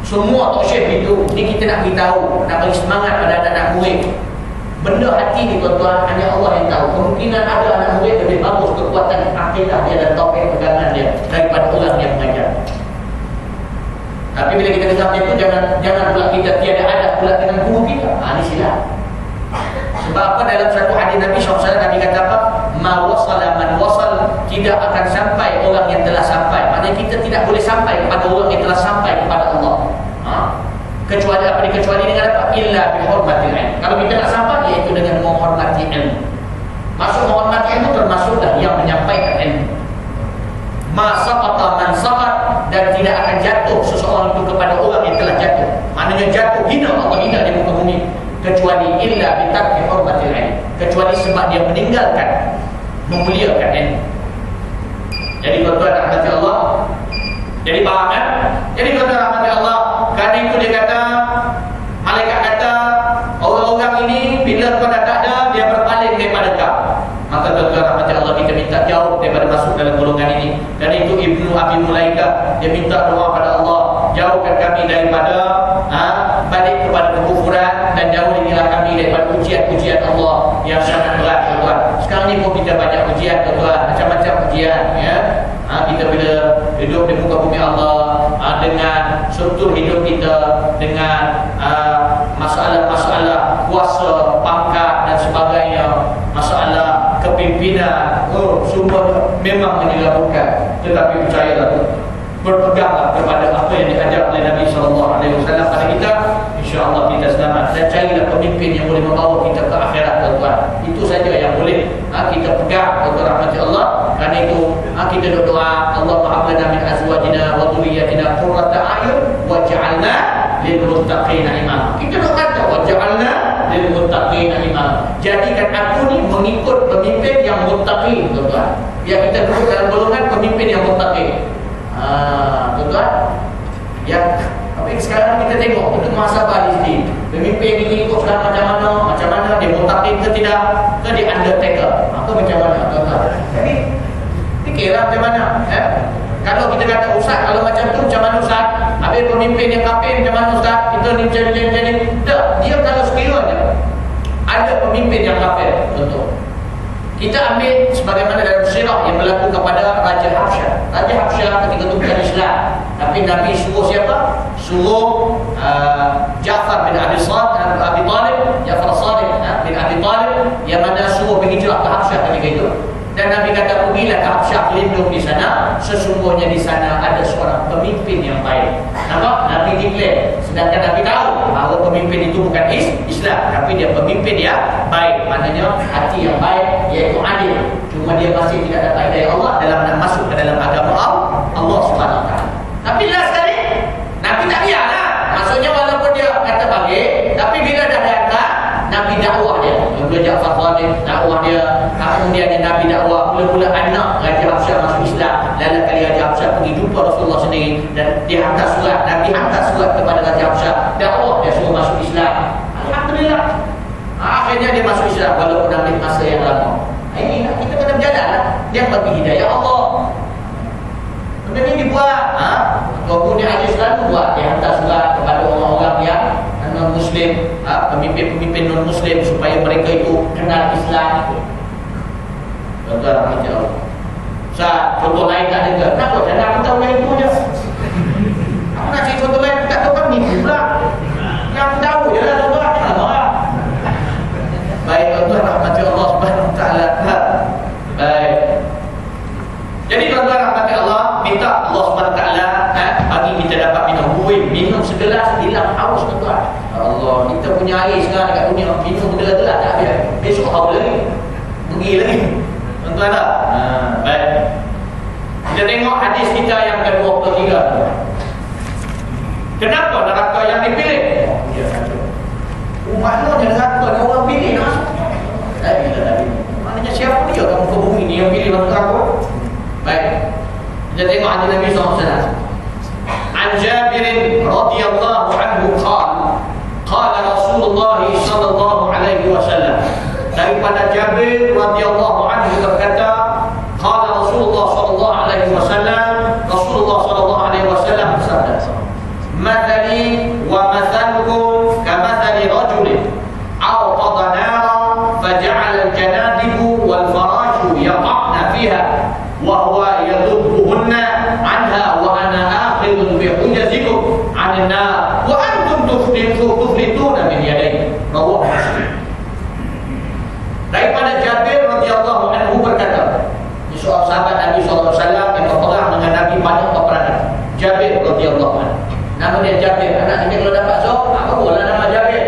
semua Tok Syekh itu. Ini kita nak beritahu, nak bagi semangat pada anak-anak murid. Benda hati ni tuan-tuan, hanya Allah yang tahu. Kemungkinan ada anak murid lebih bagus kekuatan akidah dia dan tauhid pegangan dia daripada orang yang mengajar. Tapi bila kita dengar macam itu, jangan pula kita tiada adab pula dengan guru kita. Ini silap. Sebab apa, dalam satu hadis Nabi SAW, Nabi kata apa? Ma wasala man wasal, tidak akan sampai orang yang telah sampai. Maknanya kita tidak boleh sampai kepada orang yang telah sampai kepada Allah. Kecuali apa? Kecuali dengan apa? Illa bihormatil ilm. Kalau kita nak sampai, iaitu dengan menghormati ilmu. Maksud menghormati ilmu termasuklah yang menyampaikan ilmu. Ma saqata man saqat, dan tidak akan jatuh seseorang itu kepada orang yang telah jatuh. Maknanya jatuh, hina Allah, hina di muka bumi. Kecuali illa bitarki hormatil ilm, kecuali sebab dia meninggalkan memuliakan ilmu. Jadi tuan-tuan rahmati Allah, jadi faham kan? Jadi tuan-tuan rahmati Allah, kerana itu dia kata, malaikat kata, orang-orang ini bila kau dah tak ada, dia berpaling daripada kau. Maka tuan-tuan rahmati Allah, kita minta jauh daripada masuk dalam golongan ini. Kerana itu Ibnu Abi Mulaika, dia minta doa pada Allah, jauhkan kami daripada balik kepada kekufuran, dan jauhilah kami daripada ujian-ujian Allah yang sangat berat, tuan-tuan. Sekarang ni pun kita banyak ujian, tuan-tuan, macam-macam ujian, ya. Kita bila hidup di muka bumi Allah, dengan struktur hidup kita, dengan masalah-masalah kuasa, pangkat dan sebagainya, masalah kepimpinan, semua memang menyelabukan. Tetapi percayalah, berpeganglah kepada apa yang diajar oleh Nabi SAW pada kita, insya-Allah kita selamat. Dan carilah pemimpin yang boleh membawa kita ke akhirat, tuan-tuan. Itu saja yang boleh kita pegang, tuan-tuan rahmati Allah. Kerana itu kita doa, Allahumma hab lana min azwajina wa dhurriyyatina qurrata a'yun waj'alna lil muttaqina imama. Kita doa kata waj'alna lil muttaqina imama. Jadikan aku ni mengikut pemimpin yang muttaqin, tuan-tuan. Biar kita duduk dalam golongan pemimpin yang muttaqin. Tuan-tuan, yang sekarang kita tengok itu muhasabah di sini. Pemimpin ini ikut sekarang macam mana dia muttaqin ke tidak, ke dia undertaker, maka macam mana, tuan-tuan. Jadi fikirlah macam mana, Kalau kita kata ustaz, kalau macam tu macam mana ustaz? Habis pemimpin yang kafir macam mana ustaz? Kita ni macam ni. Tak, dia kalau sekiranya ada pemimpin yang kafir, betul. Kita ambil sebagaimana dalam sirah yang berlaku kepada Raja Habsyah. Raja Habsyah ketika itu bukan Islam, tapi Nabi suruh siapa? Suruh Ja'far bin Abi Talib, Ja'far Sadiq bin Abi Talib, yang mana suruh berhijrah ke Habsyah ketika itu. Dan Nabi kata, pergilah ke Habsyah, lindung di sana, sesungguhnya di sana ada seorang pemimpin yang baik. Nampak? Nabi declare. Sedangkan Nabi tahu bahawa pemimpin itu bukan Islam, tapi dia pemimpin yang baik. Maknanya hati yang baik, iaitu adil. Cuma dia masih tidak dapat hidayah Allah dalam nak masuk ke dalam agama Allah Subhanahu Wa Taala. Tapi last sekali Nabi tak biarlah. Maksudnya walaupun dia kata bagi, tapi bila dah datang Nabi dakwah dia. Bila Ja'far Sadiq dakwah dia. Kemudian Nabi dakwah, mula-mula anak Raja Habsyah masuk Islam. Lalu kali Raja Habsyah pergi jumpa Rasulullah sendiri dan dia hantar surat. Nabi hantar surat kepada Raja Habsyah, dakwah dia suruh masuk Islam. Alhamdulillah, akhirnya dia masuk Islam walaupun ambil masa yang lama. Ini kita kena berjalan lah. Dia bagi hidayah Allah. Benda ni dibuat. Walaupun dia ada selalu buat, dia hantar surat kepada orang-orang yang non-Muslim, pemimpin-pemimpin non-Muslim supaya mereka itu kenal Islam. Tuan-tuan rahmati Allah. Ustaz, contoh lain tak ada ke? Kenapa? Jangan aku tahu yang itu je. Aku nak cari contoh lain, tak tahu kan ni pula. Yang aku tahu je lah tuan-tuan. Jangan marah. Baik tuan-tuan rahmati Allah Subhanahu Wa Taala. Baik. Jadi tuan-tuan rahmati Allah, minta Allah Subhanahu Wa Taala bagi kita dapat minum segelas hilang haus tuan-tuan. Allah, kita punya air sekarang dekat dunia, minum gelas-gelas tak habis. Besok haus lagi. Pergi lagi. Tuan-tuan tak? Baik. Kita tengok hadis kita yang ke-23. Kenapa neraka yang dipilih? Maknanya neraka yang orang pilih nak masuk. Tak bila. Maknanya siapa dia kamu ke bumi ni yang pilih masuk neraka? Baik. Kita tengok hadis Nabi SAW. An Jabir radhiyallahu anhu qala Rasulullah sallallahu alaihi wasallam. Daripada Jabir radhiyallahu anhu berkata, qala Rasulullah sallallahu alaihi wasallam, Rasulullah sallallahu alaihi wasallam bersabda, "Mathali wa mathalukum kamathali rajulin awqada naran faja'ala al-janadibu wal farashu yaqa'na fiha wa huwa yadhubbuhunna 'anha wa ana akhidun bi hujazikum 'anil nar wa antum tuflituna min yadayhi." Rawahu Muslim. Daripada Jabir radhiyallahu anhu berkata, seorang sahabat Nabi sallallahu alaihi wasallam yang berperang dengan Nabi banyak peperangan. Jabir radhiyallahu anhu. Nama dia Jabir. Anak ini kalau dapat zauq, apa boleh nama Jabir?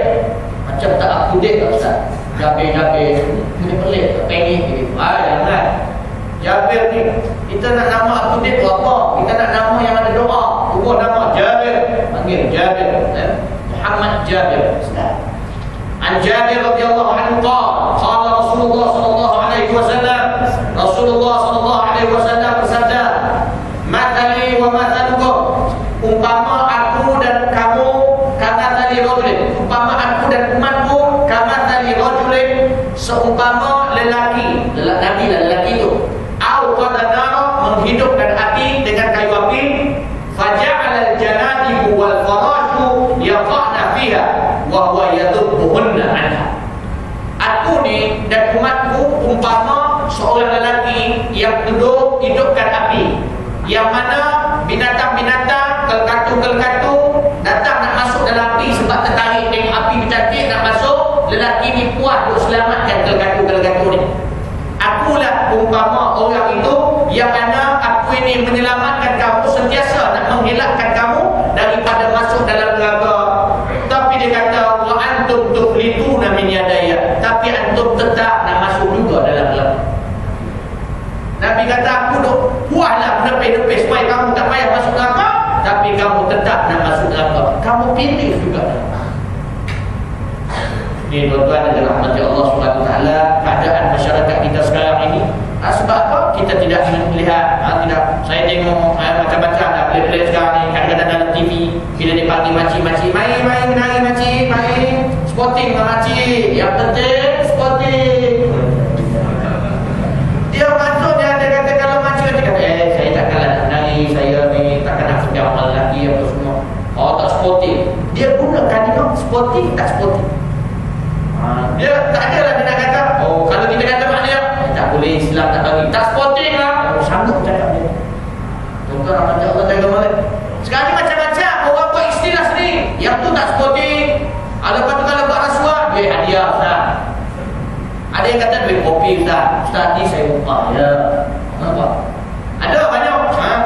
Macam tak up to date tak Ustaz? Jabir ini pelik, pengen gitu. Jangan. Jabir ni kita nak nama up to date tu apa? Kita nak nama yang ada doa. Ubah nama Jabir, panggil Jabir. Muhammad Jabir. An Jabir radhiyallahu anhu qala Rasulullah sallallahu alaihi wasallam, Rasulullah sallallahu alaihi wasallam bersabda, "Mathali wa mathalukum." Umpama aku dan kamu kamathali rajulin. Umpama aku dan umatku kamathali rajulin, seumpama lelaki itu. Au qad nara, menghidupkan api dengan kayu api, faja'ala al-janadibu wal farashu yaqa'na fiha wa huwa yadhubbuhunna anha. Aku ni dan umatku umpama seorang lelaki yang duduk hidupkan api, yang mana binatang-binatang, kelkatu-kelkatu datang nak masuk dalam api sebab tertarik tengok api bercantik nak masuk. Lelaki ni puas untuk selamatkan kelkatu-kelkatu ni. Akulah umpama orang itu yang mana aku ini menyelamatkan kamu, sentiasa nak mengelakkan kamu daripada masuk dalam neraka. Tapi dia kata, wa antum tuflituna min yadayya, tapi antum tetap nak masuk juga dalam neraka. Nabi kata, aku duk puaslah menepis-nepis supaya kamu tak payah masuk neraka, tapi kamu tetap nak masuk neraka. Kamu pilih juga. Ini tuan-tuan dan rahmati Allah Subhanahu Wa Taala, keadaan masyarakat kita sekarang ini. Sebab apa? Kita tidak melihat, tidak. Saya tengok macam-macam lah play sekarang ni, kadang-kadang dalam TV bila dipanggil makcik-makcik, main menari makcik, main sporting dengan makcik. Yang penting sporting. Dia masuk, dia ada kata kalau makcik kata, saya takkan nak menari, saya ni takkan nak pergi amal lagi apa semua. Oh tak sporting. Dia guna kalimah sporting tak sporting. Dia tak ada lah dia nak kata, oh kalau kita kata maknanya tak boleh, Islam tak bagi, tak sporting lah. Oh sanggup cakap dia. Tuan-tuan rahmat Allah jaga balik. Sekarang ni macam-macam orang buat istilah sendiri. Yang tu tak sporting. Lepas tu kalau buat rasuah, duit hadiah Ustaz. Ada yang kata duit kopi Ustaz. Ustaz ni saya upah ya. Nampak? Ada banyak.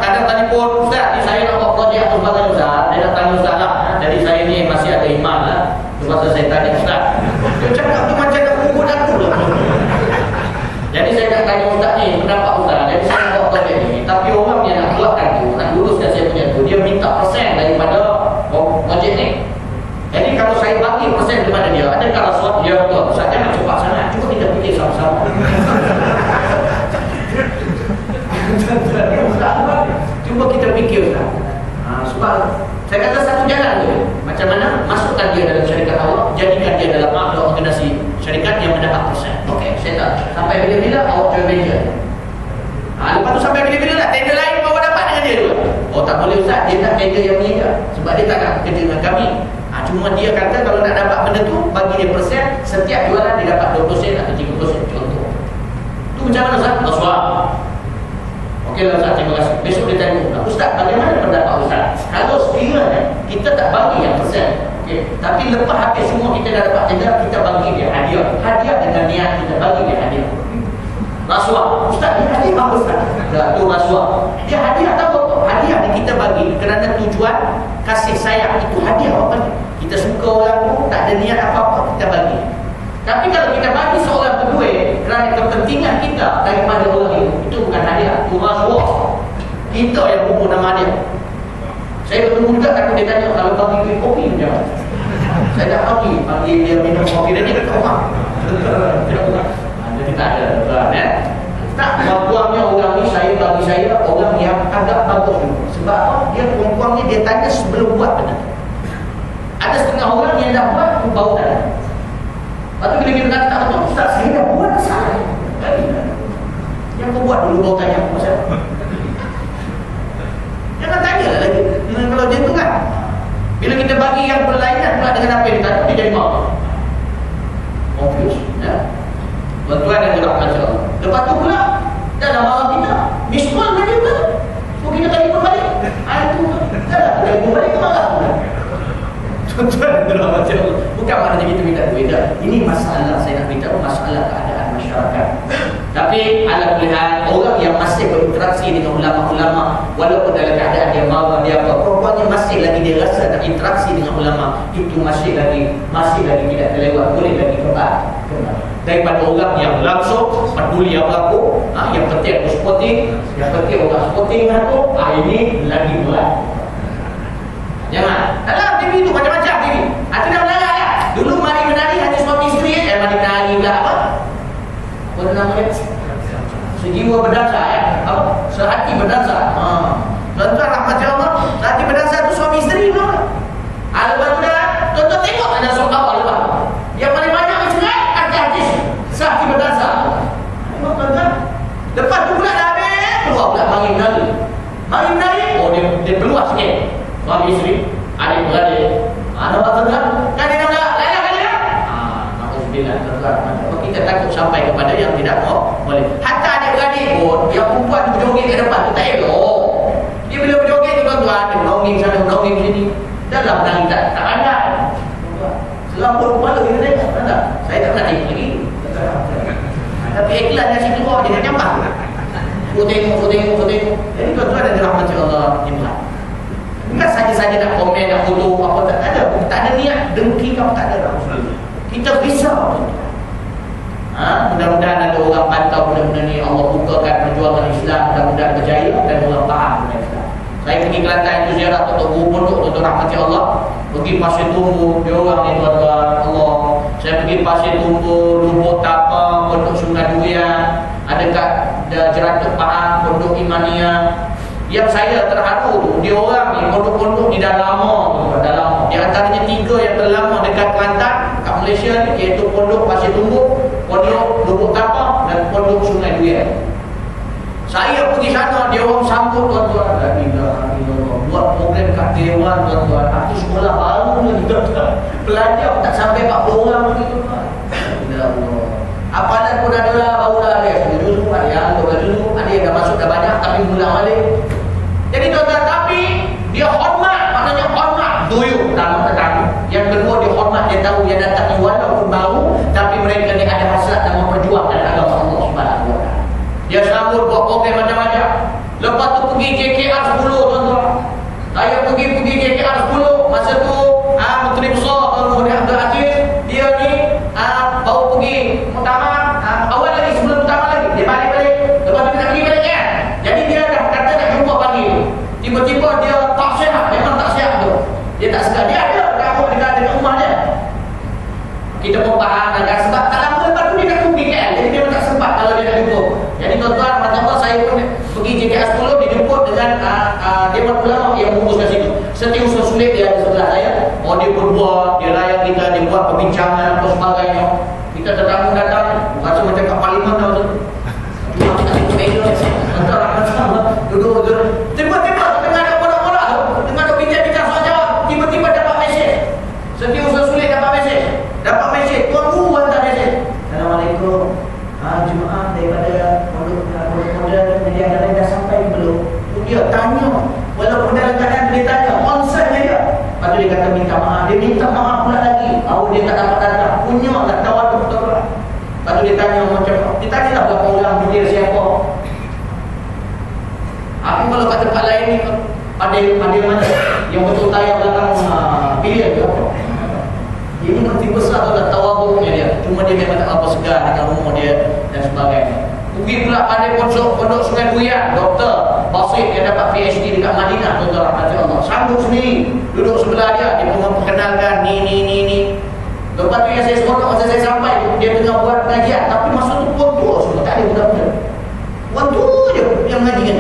Kadang telefon, Ustaz ni saya nak buat projek apa sebagainya Ustaz. Saya nak tanya Ustaz lah. Jadi saya ni masih ada iman lah. Lepas tu saya tanya Ustaz. Dia cakap tu macam nak mengugut aku lah. Jadi saya nak tanya Ustaz ni, kenapa Ustaz? Jadi saya nak buat projek ni. Tapi orang yang nak buatkan tu, nak luruskan saya punya tu, dia minta persen daripada projek ni. Jadi kalau saya bagi persen daripada dia, adakah rasuah dia betul? Ustaz jangan cepat sangat. Cuba kita fikir sama-sama. setiap jualan dia dapat 20 sen atau 30 sen contoh. Itu macam mana Ustaz? Rasuah. Okeylah Ustaz, terima kasih. Besok dia tanya, Ustaz bagaimana pendapat Ustaz? Kalau sekiranya kita tak bagi yang persen, okey, tapi lepas habis semua kita dah dapat jeda, kita bagi dia hadiah. Hadiah dengan niat kita bagi dia hadiah. Rasuah. Ustaz, dia hadiah apa Ustaz? Itu rasuah. Dia hadiah tahu apa? Hadiah ni kita bagi kerana tujuan kasih sayang. Itu hadiah apa ni? Kita suka orang tu, tak ada niat apa-apa, kita bagi. Tapi kalau kita bagi seorang berduit kerana kepentingan kita daripada orang itu bukan hadiah, itu rasuah. Kita yang kumpul nama dia. Saya bertemu juga takut dia tanya, kalau bagi duit kopi macam mana? Saya dah bagi dia minum kopi dan dia dekat rumah. Jadi tak ada tuan, tak buang-buangnya orang ni, saya bagi saya orang yang agak bagus dulu. Sebab apa? Dia buang-buangnya dia tanya sebelum buat benar. Ada setengah orang yang dah buat tu bau dah. Lepas tu bila kita kata tak betul, Ustaz saya dah buat salah. Yang kau buat dulu bau tanya apa pasal? Jangan tanya lah lagi. Kalau dia tu kan, bila kita bagi yang berlainan pula dengan apa yang ditanya, dia jadi maaf. Confused, ya. Tuan-tuan yang dirahmati Allah. Lepas tu pula dalam malam kita miskol balik pula. So kita telefon balik. Itu dah telefon balik ke marah pula. Tuan-tuan yang dirahmati Allah. Bukan maknanya kita minta duit dah. Ini masalah saya nak beritahu, masalah keadaan masyarakat. Tapi ala kulli hal, orang yang masih berinteraksi dengan ulama-ulama walaupun dalam keadaan dia marah dia apa, rupanya masih lagi dia rasa nak interaksi dengan ulama, itu masih lagi tidak terlewat, boleh lagi kembali daripada orang yang langsung peduli apa aku, yang penting aku sporting, yang penting orang sporting aku, ini lagi berat. Jangan. Dalam TV itu macam-macam TV. Ada dah melarang lah. Dulu mari menari hanya suami isteri, mari menari pula apa? Apa nama dia? Sejiwa berdansa ya. Apa? Sehati berdansa. Tuan-tuan rahmat Allah, sehati berdansa tu suami isteri pula. Lepas tu dah, tuan-tuan tengok ada soal awal lepas. Yang paling banyak bercerai artis sehati berdansa. Tengok tuan-tuan. Lepas tu pula dah habis, keluar pula mari menari. Mari menari, dia keluar sikit. Suami isteri, adik-beradik. Nampak tuan-tuan? Kan dia nak berak? Lain kan dia? Alhamdulillah tuan-tuan. Kita takut sampai kepada yang tidak boleh. Hatta adik-beradik pun, yang perempuan berjoget ke depan tu tak elok. Dia bila berjoget tu tuan-tuan, dia menongging sana, menongging sini. Dalam menari tak ada. Selampur kepala kita tengok, tak ada. Saya tak pernah tengok lagi. Tapi iklan yang situ dia nak nyampak. Aku tengok. Jadi tuan-tuan dan dirahmati Allah, ingat. Bukan saja-saja nak komen, nak foto, apa tak ada. Tak ada niat dengki kau, tak ada. Kita risau. Mudah-mudahan ada orang pantau benda-benda ni, Allah bukakan perjuangan Islam, mudah-mudahan berjaya dan orang faham dengan Islam. Saya pergi Kelantan itu ziarah Tok Guru Pondok, tuan-tuan rahmati Allah. Pergi Pasir Tumbu, dia orang ni tuan-tuan Allah. Saya pergi Pasir Tumbu, Lubuk Tapang, Pondok Sungai Durian, ada kat Jeratuk Pahang, Pondok Imania. Yang saya terharu tu, dia orang ni pondok-pondok ni dah lama, dah lama. Di antaranya 3 yang terlama dekat Kelantan, kat Malaysia ni, iaitu Pondok Pasir Tumbu, Pondok Lubuk Tapang dan Pondok Sungai Durian. Saya pergi sana, dia orang sambut tuan-tuan. La ilaha illallah. Buat program kat Dewan tuan-tuan. Aku sekolah baru lagi tuan-tuan. Pelajar tak sampai 40 orang lagi tuan-tuan. Ya Allah. Apalan pun ada lah, barulah ada yang 10 juz, ada yang 12 juz, ada yang dah masuk dah banyak tapi mula balik. Jadi tuan-tuan, tapi dia hormat, maknanya hormat duyuk dalam tetamu. Yang kedua dia hormat, dia tahu yang datang ni walaupun baru, tapi mereka ni ada hasrat dan memperjuangkan agama Allah Subhanahu wa taala. Dia sambut buat program macam-macam. Lepas tu pergi JKR 10 tuan-tuan. Saya pergi JKR 10. Masa tu Menteri Besar Tuan Muhammad Abdul Aziz, dia ni baru pergi muktamar, awal lagi sebelum muktamar lagi. Dia balik. Lepas tu dia nak pergi balik kan. Jadi dia dah kata nak jumpa pagi tu. Tiba-tiba dia tak sihat, memang tak sihat tu. Dia tak sedar. Dia ada kamu dekat rumah dia. Kita pun faham dan sebab tak lama lepas tu dia nak pergi KL. Jadi dia tak sempat kalau dia nak jumpa. Jadi tuan-tuan, macam-macam saya pun pergi JKR 10 dijemput dengan Dewan Ulama yang mengurusi kat situ. Setiausaha Sulit dia ada sebelah saya. Dia berdua, dia layan kita, dia buat perbincangan apa sebagainya. Kita tetamu datang, rasa macam kat parlimen tau tu. Cuma kita tengok meja, tuan-tuan sama duduk. Tiba-tiba tengah ada borak-borak tu, tengah ada bincang-bincang soal jawab, tiba-tiba dapat mesej. Setiausaha Sulit dapat mesej. Tuan Guru hantar ditanya macam, ditanyalah berapa orang fikir siapa. Tapi kalau kat tempat lain ni ada mana yang betul tayar belakang pilihan ke apa? Ini nanti besar dah tawaduknya dia. Cuma dia memang tak apa segar dengan rumah dia dan sebagainya. Pergi pula pada pondok Sungai Buyan, doktor Basit yang dapat PhD dekat Madinah, tuan-tuan rahmati Allah. Sanggup sendiri duduk sebelah dia, dia pun memperkenalkan ni. Lepas tu yang saya seronok masa saya sampai, dia tengah buat pengajian, tapi masa tu puan tua semua, tak ada budak-budak. Puan tua je yang mengaji kan.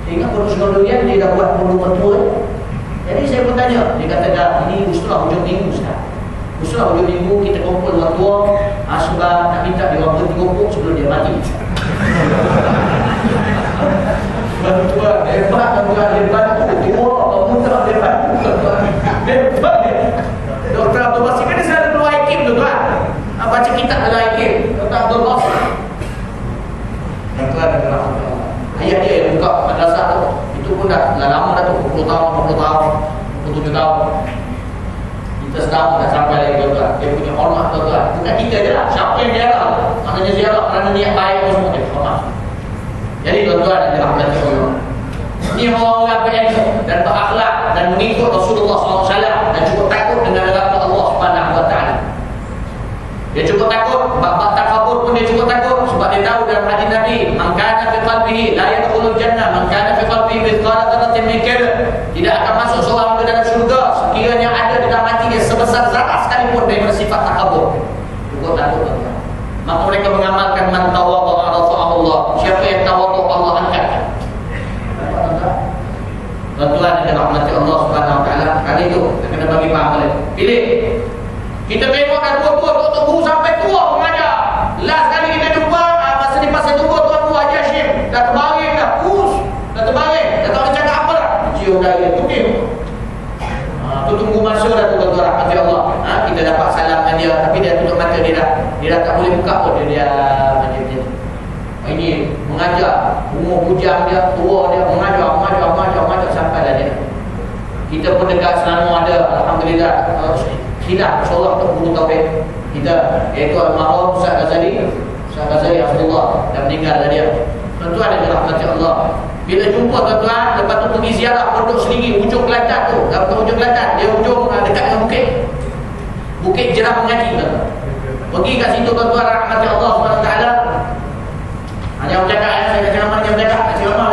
Saya ingat pondok Sungai Buyan dia dah buat pondok tua. Jadi saya pun tanya, dia kata dah, ini usulah hujung minggu sekarang. Usulah hujung minggu kita kumpul orang tua, sebab nak minta dia orang berhenti kumpul sebelum dia mati. Tuan, hebat tuan, hebat tua, muda hebat. Hebat dia. Dr. Abdul Basit kan dia selalu keluar IKIM tu tuan. Baca kitab dalam IKIM, Dr. Abdul Basit. Dan tuan adalah ayah dia yang buka madrasah tu. Itu pun dah lama dah tu, 40 tahun, 47 tahun. Kita setahun dah sampai lagi tuan. Dia punya hormat tuan. Bukan kita je lah, siapa yang ziarah. Maknanya ziarah kerana niat baik apa semua dia hormat. Jadi tuan-tuan yang dirahmati Allah, ini orang-orang berilmu dan berakhlak dan mengikut Rasulullah SAW dan cukup takut dengan neraka Allah Subhanahu Wa Taala. Dia cukup takut, bab takabur pun dia cukup takut sebab dia tahu dalam hadis Nabi, man kana fi qalbihi la yadkhulul jannah, man kana fi qalbihi mithqala dzarratin min kibr, tidak akan masuk seorang ke dalam syurga sekiranya ada di dalam hati dia sebesar zarah sekalipun daripada sifat takabur. Cukup takut tuan-tuan. Maka mereka mengamalkan man tawadha rafa'ahu Allah. Siapa yang tawadhu Allah angkat. Tuan-tuan yang dirahmati Allah Subhanahu Wa Taala, kali itu kita kena bagi faham. Pilih. Kita tengok dah tua-tua Dr. Guru sampai tua mengajar. Last kali kita jumpa masa ni pasal jumpa Tuan Guru Haji Hashim, dah terbaring dah, dah terbaring, dah tak boleh cakap apa dah. Cium dah dia tukim. Tu tunggu masa dah tu tuan-tuan rahmati Allah. Kita dapat salam dengan dia tapi dia tutup mata, dia dah tak boleh buka pun, dia macam ni. Ini mengajar, umur bujang dia, tua dia, mengajar sampai lah dia. Kita pun dekat Selangor ada, alhamdulillah, khilaf insya-Allah untuk guru tauhid kita, iaitu almarhum Ustaz Ghazali Abdullah, dah meninggal dah dia. Tuan-tuan yang dirahmati Allah, bila jumpa tuan-tuan, lepas tu pergi ziarah pondok sendiri ujung Kelantan tu, bukan ujung Kelantan, dia ujung dekat dengan Bukit Jerah Mengaji tu. Pergi kat situ tuan-tuan rahmati Allah Subhanahu Wa Taala. Hanya bercakap, saya nak ceramah dia bercakap, nak ceramah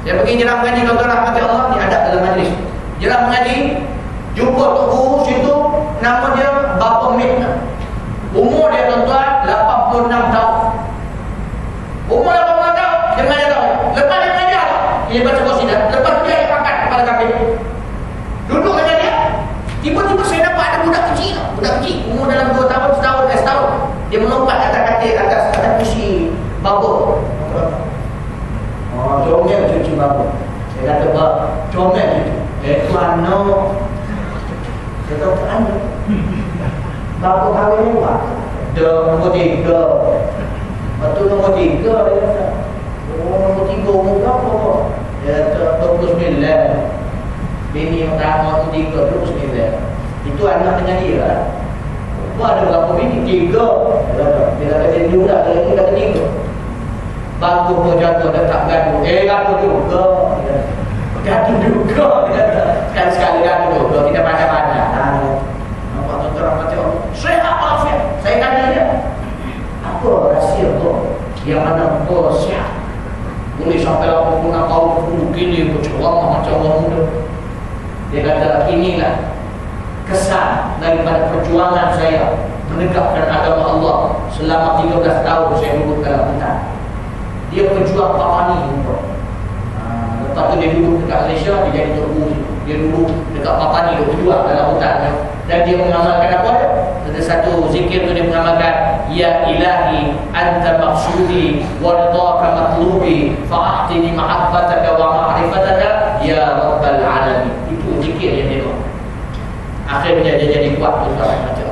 saya pergi Jerah Mengaji tuan-tuan rahmati Allah, ni ada dalam majlis. Jerah Mengaji, jumpa Tok Guru situ, nama dia Bapa Mit. Umur dia tuan-tuan 86 tahun. Umur 86 tahun, dia mengajar tahu. Lepas dia mengajar, dia baca qasidah. Lepas dia pangkat kepala kambing. Duduk macam dia, tiba-tiba saya dapat ada budak kecil, umur dalam 2 tahun, setahun. Dia melompat atas katil, atas kursi babur. Comel cuci babur. Saya kata, comel cuci. Tuan no. Saya tahu ke anda. Babur kahwin ni buat. Nombor 3. Betul nombor 3 dia kata. Nombor 3 umur berapa? Dia kata 29. Bini yang pertama tu 3, 29. Itu anak dengan dia lah. Ada berapa bini? 3. Dia kata dia juga, dia kata 3. Bangku pun jatuh, dia tak gaduh. Gaduh juga. Gaduh juga. Kan sekali gaduh juga, kita pandang-pandang. Nampak tuan-tuan rahmati Allah. Sehat walafiat. Saya tanya dia, apa rahsia tu yang mana bos sihat? Boleh sampai 86 tahun begini berceramah macam orang muda. Dia kata, inilah kesan daripada perjuangan saya menegakkan agama Allah selama 13 tahun saya duduk dalam hutan. Dia berjuang Papani juga. Lepas tu dia duduk dekat Malaysia, dia jadi guru. Dia duduk dekat Papani, dia berjuang dalam hutan. Dan dia mengamalkan apa? Ada satu zikir tu dia mengamalkan, ya ilahi anta maksudi wa ridhaka matlubi fa'ahtini mahabbataka wa ma'rifataka ya rabbal alamin. Itu zikir yang dia buat. Akhirnya dia jadi kuat.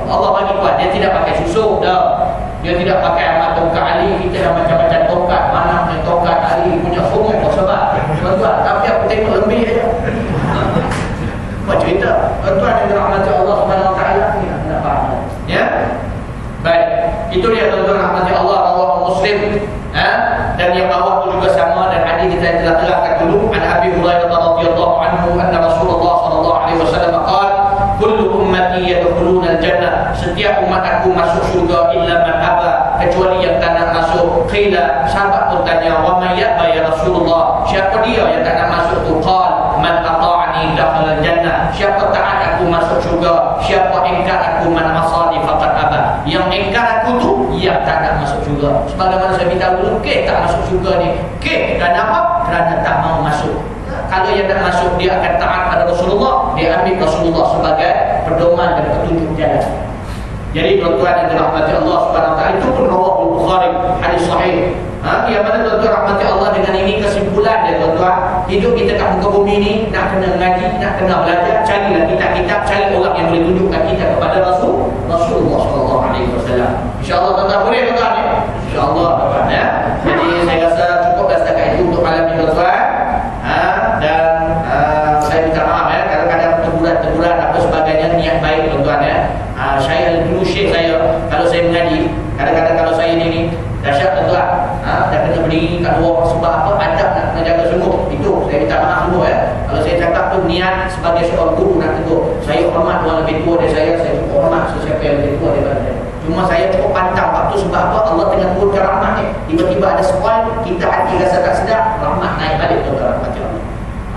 Allah bagi kuat. Dia tidak pakai susu dah. Dia tidak pakai amat tongkat Ali. Kita dah macam-macam tongkat. Mana punya tongkat Ali punya umum sebab tuan-tuan, tapi aku tengok lebih aja. Buat cerita tuan-tuan yang dirahmati Allah Subhanahu Wa Taala, ni nak faham ya. Itu dia tuan-tuan rahmati Allah, rawahu Muslim. Dan yang bawah itu juga sama, dan hadis kita telah terangkan dulu. An Abi Hurairah radhiyallahu anhu anna Rasulullah sallallahu alaihi wasallam qala kullu ummati yadkhuluna al-jannah, setiap umat aku masuk syurga illa man aba, kecuali yang tak nak masuk. Qila, sahabat pun tanya, wa may yaba ya Rasulullah, siapa dia yang tak nak masuk tu? Qal man ata'ani dakhala al-jannah, siapa taat aku masuk syurga, siapa ingkar aku man asani faqad aba, yang ingkar aku tu yang tak nak masuk syurga. Sebagaimana saya minta dulu, tak masuk syurga ni, kerana apa? Kerana tak mau masuk. Kalau yang nak masuk, dia akan taat pada Rasulullah, dia ambil Rasulullah sebagai pedoman dan petunjuk jalan. Jadi tuan-tuan yang dirahmati Allah Subhanahu wa taala, itu pun rawahul Bukhari, hadis sahih. Yang mana tuan-tuan rahmati Allah, dengan ini kesimpulan dia tuan-tuan, hidup kita kat muka bumi ni nak kena ngaji, nak kena belajar, carilah kitab-kitab, cari orang yang boleh tunjukkan kita kepada Rasulullah sallallahu alaihi wasallam. Insya-Allah tuan-tuan boleh tuan-tuan ya. Insya-Allah tuan-tuan ya. Jadi saya rasa cukup dah setakat itu untuk malam ini tuan-tuan. Dan saya minta maaf ya, kadang-kadang teguran apa sebagainya, niat baik tuan-tuan ya. Saya dulu syekh saya, kalau saya mengaji, kadang-kadang kalau saya ni dahsyat tuan-tuan, dah kena berdiri kat luar sebab apa? Adab nak kena jaga sungguh. Itu saya minta maaf semua ya. Kalau saya cakap tu niat sebagai seorang guru nak tegur. Saya hormat orang lebih tua dari saya cukup hormat sesiapa yang lebih tua daripada saya. Cuma saya cukup pantang waktu sebab apa? Allah tengah turunkan rahmat ni. Tiba-tiba ada soal, kita hati rasa tak sedap, rahmat naik balik tuan-tuan rahmat Allah.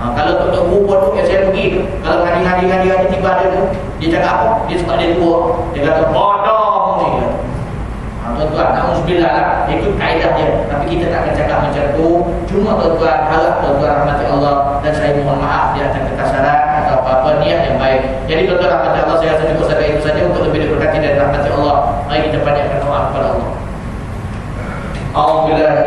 Kalau Tok Guru pondok yang saya pergi tu, kalau hari-hari tiba ada tu, dia cakap apa? Dia sebab dia tua, dia kata bodoh ni. Tuan-tuan, na'udzubillah lah, itu kaedah dia. Tapi kita tak akan cakap macam tu. Cuma tuan-tuan, harap tuan-tuan rahmati Allah, dan saya mohon maaf di atas kekasaran atau apa-apa niat yang baik. Jadi tuan-tuan rahmati Allah, saya rasa cukup sampai itu saja. Untuk lebih diberkati dan rahmati Allah, mari kita banyakkan doa kepada Allah. A'udzubillahi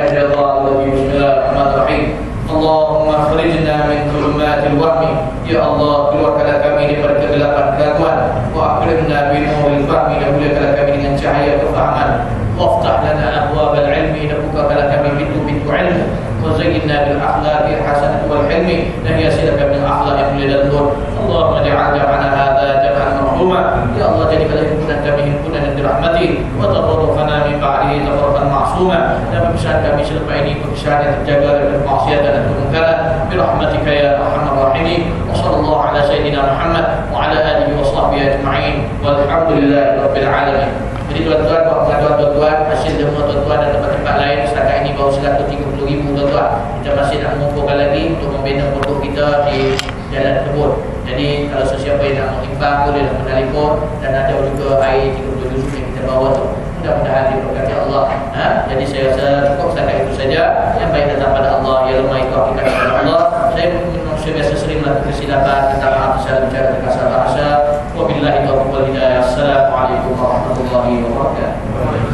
Bismillahirrahmanirrahim. Allahumma akhrijna min dhulumatil wahmi, ya Allah, keluarkanlah kami daripada kegelapan keraguan, wa akrimna bi nuril fahmi, dan muliakanlah kami dengan cahaya kefahaman, waftah lana abwabal ilmi, dan bukakanlah kami pintu-pintu ilmu, wa zayyinna bil akhlaqi hasanati wal hilmi, dan hiasilah kami dengan akhlak yang mulia dan luhur. Allahumma ja'al jam'ana hadza jam'an marhuma, ya Allah, jadikanlah himpunan kami himpunan yang dirahmati, wa tafarraqana min ba'dihi tafarraqan ma'suma, dan perpisahan kami selepas ini perpisahan yang terjaga dari maksiatan dan kemungkaran, birahmatika ya arhamar rahimin. Wa sallallahu ala sayyidina Muhammad wa ala alihi wa sahbihi ajma'in, walhamdulillahi rabbil alamin. Jadi tuan-tuan, buat pengaduan tuan-tuan, hasil demo tuan-tuan dan tempat-tempat lain setakat ini baru 130,000 tuan-tuan. Kita masih nak mengumpulkan lagi untuk membina pondok kita di Jalan Kebun. Jadi kalau sesiapa yang nak mengimbang, bolehlah menelpon, dan ada juga air 30 juz yang kita bawa tu. Mudah-mudahan diberkati Allah. Jadi saya rasa cukup setakat itu saja. Yang baik datang pada Allah, yang lemah itu hakikat kepada Allah. Saya manusia biasa sering melakukan kesilapan, tentang maaf saya bicara terkasar bahasa. Wabillahi taufiq wal hidayah. Assalamualaikum warahmatullahi wabarakatuh.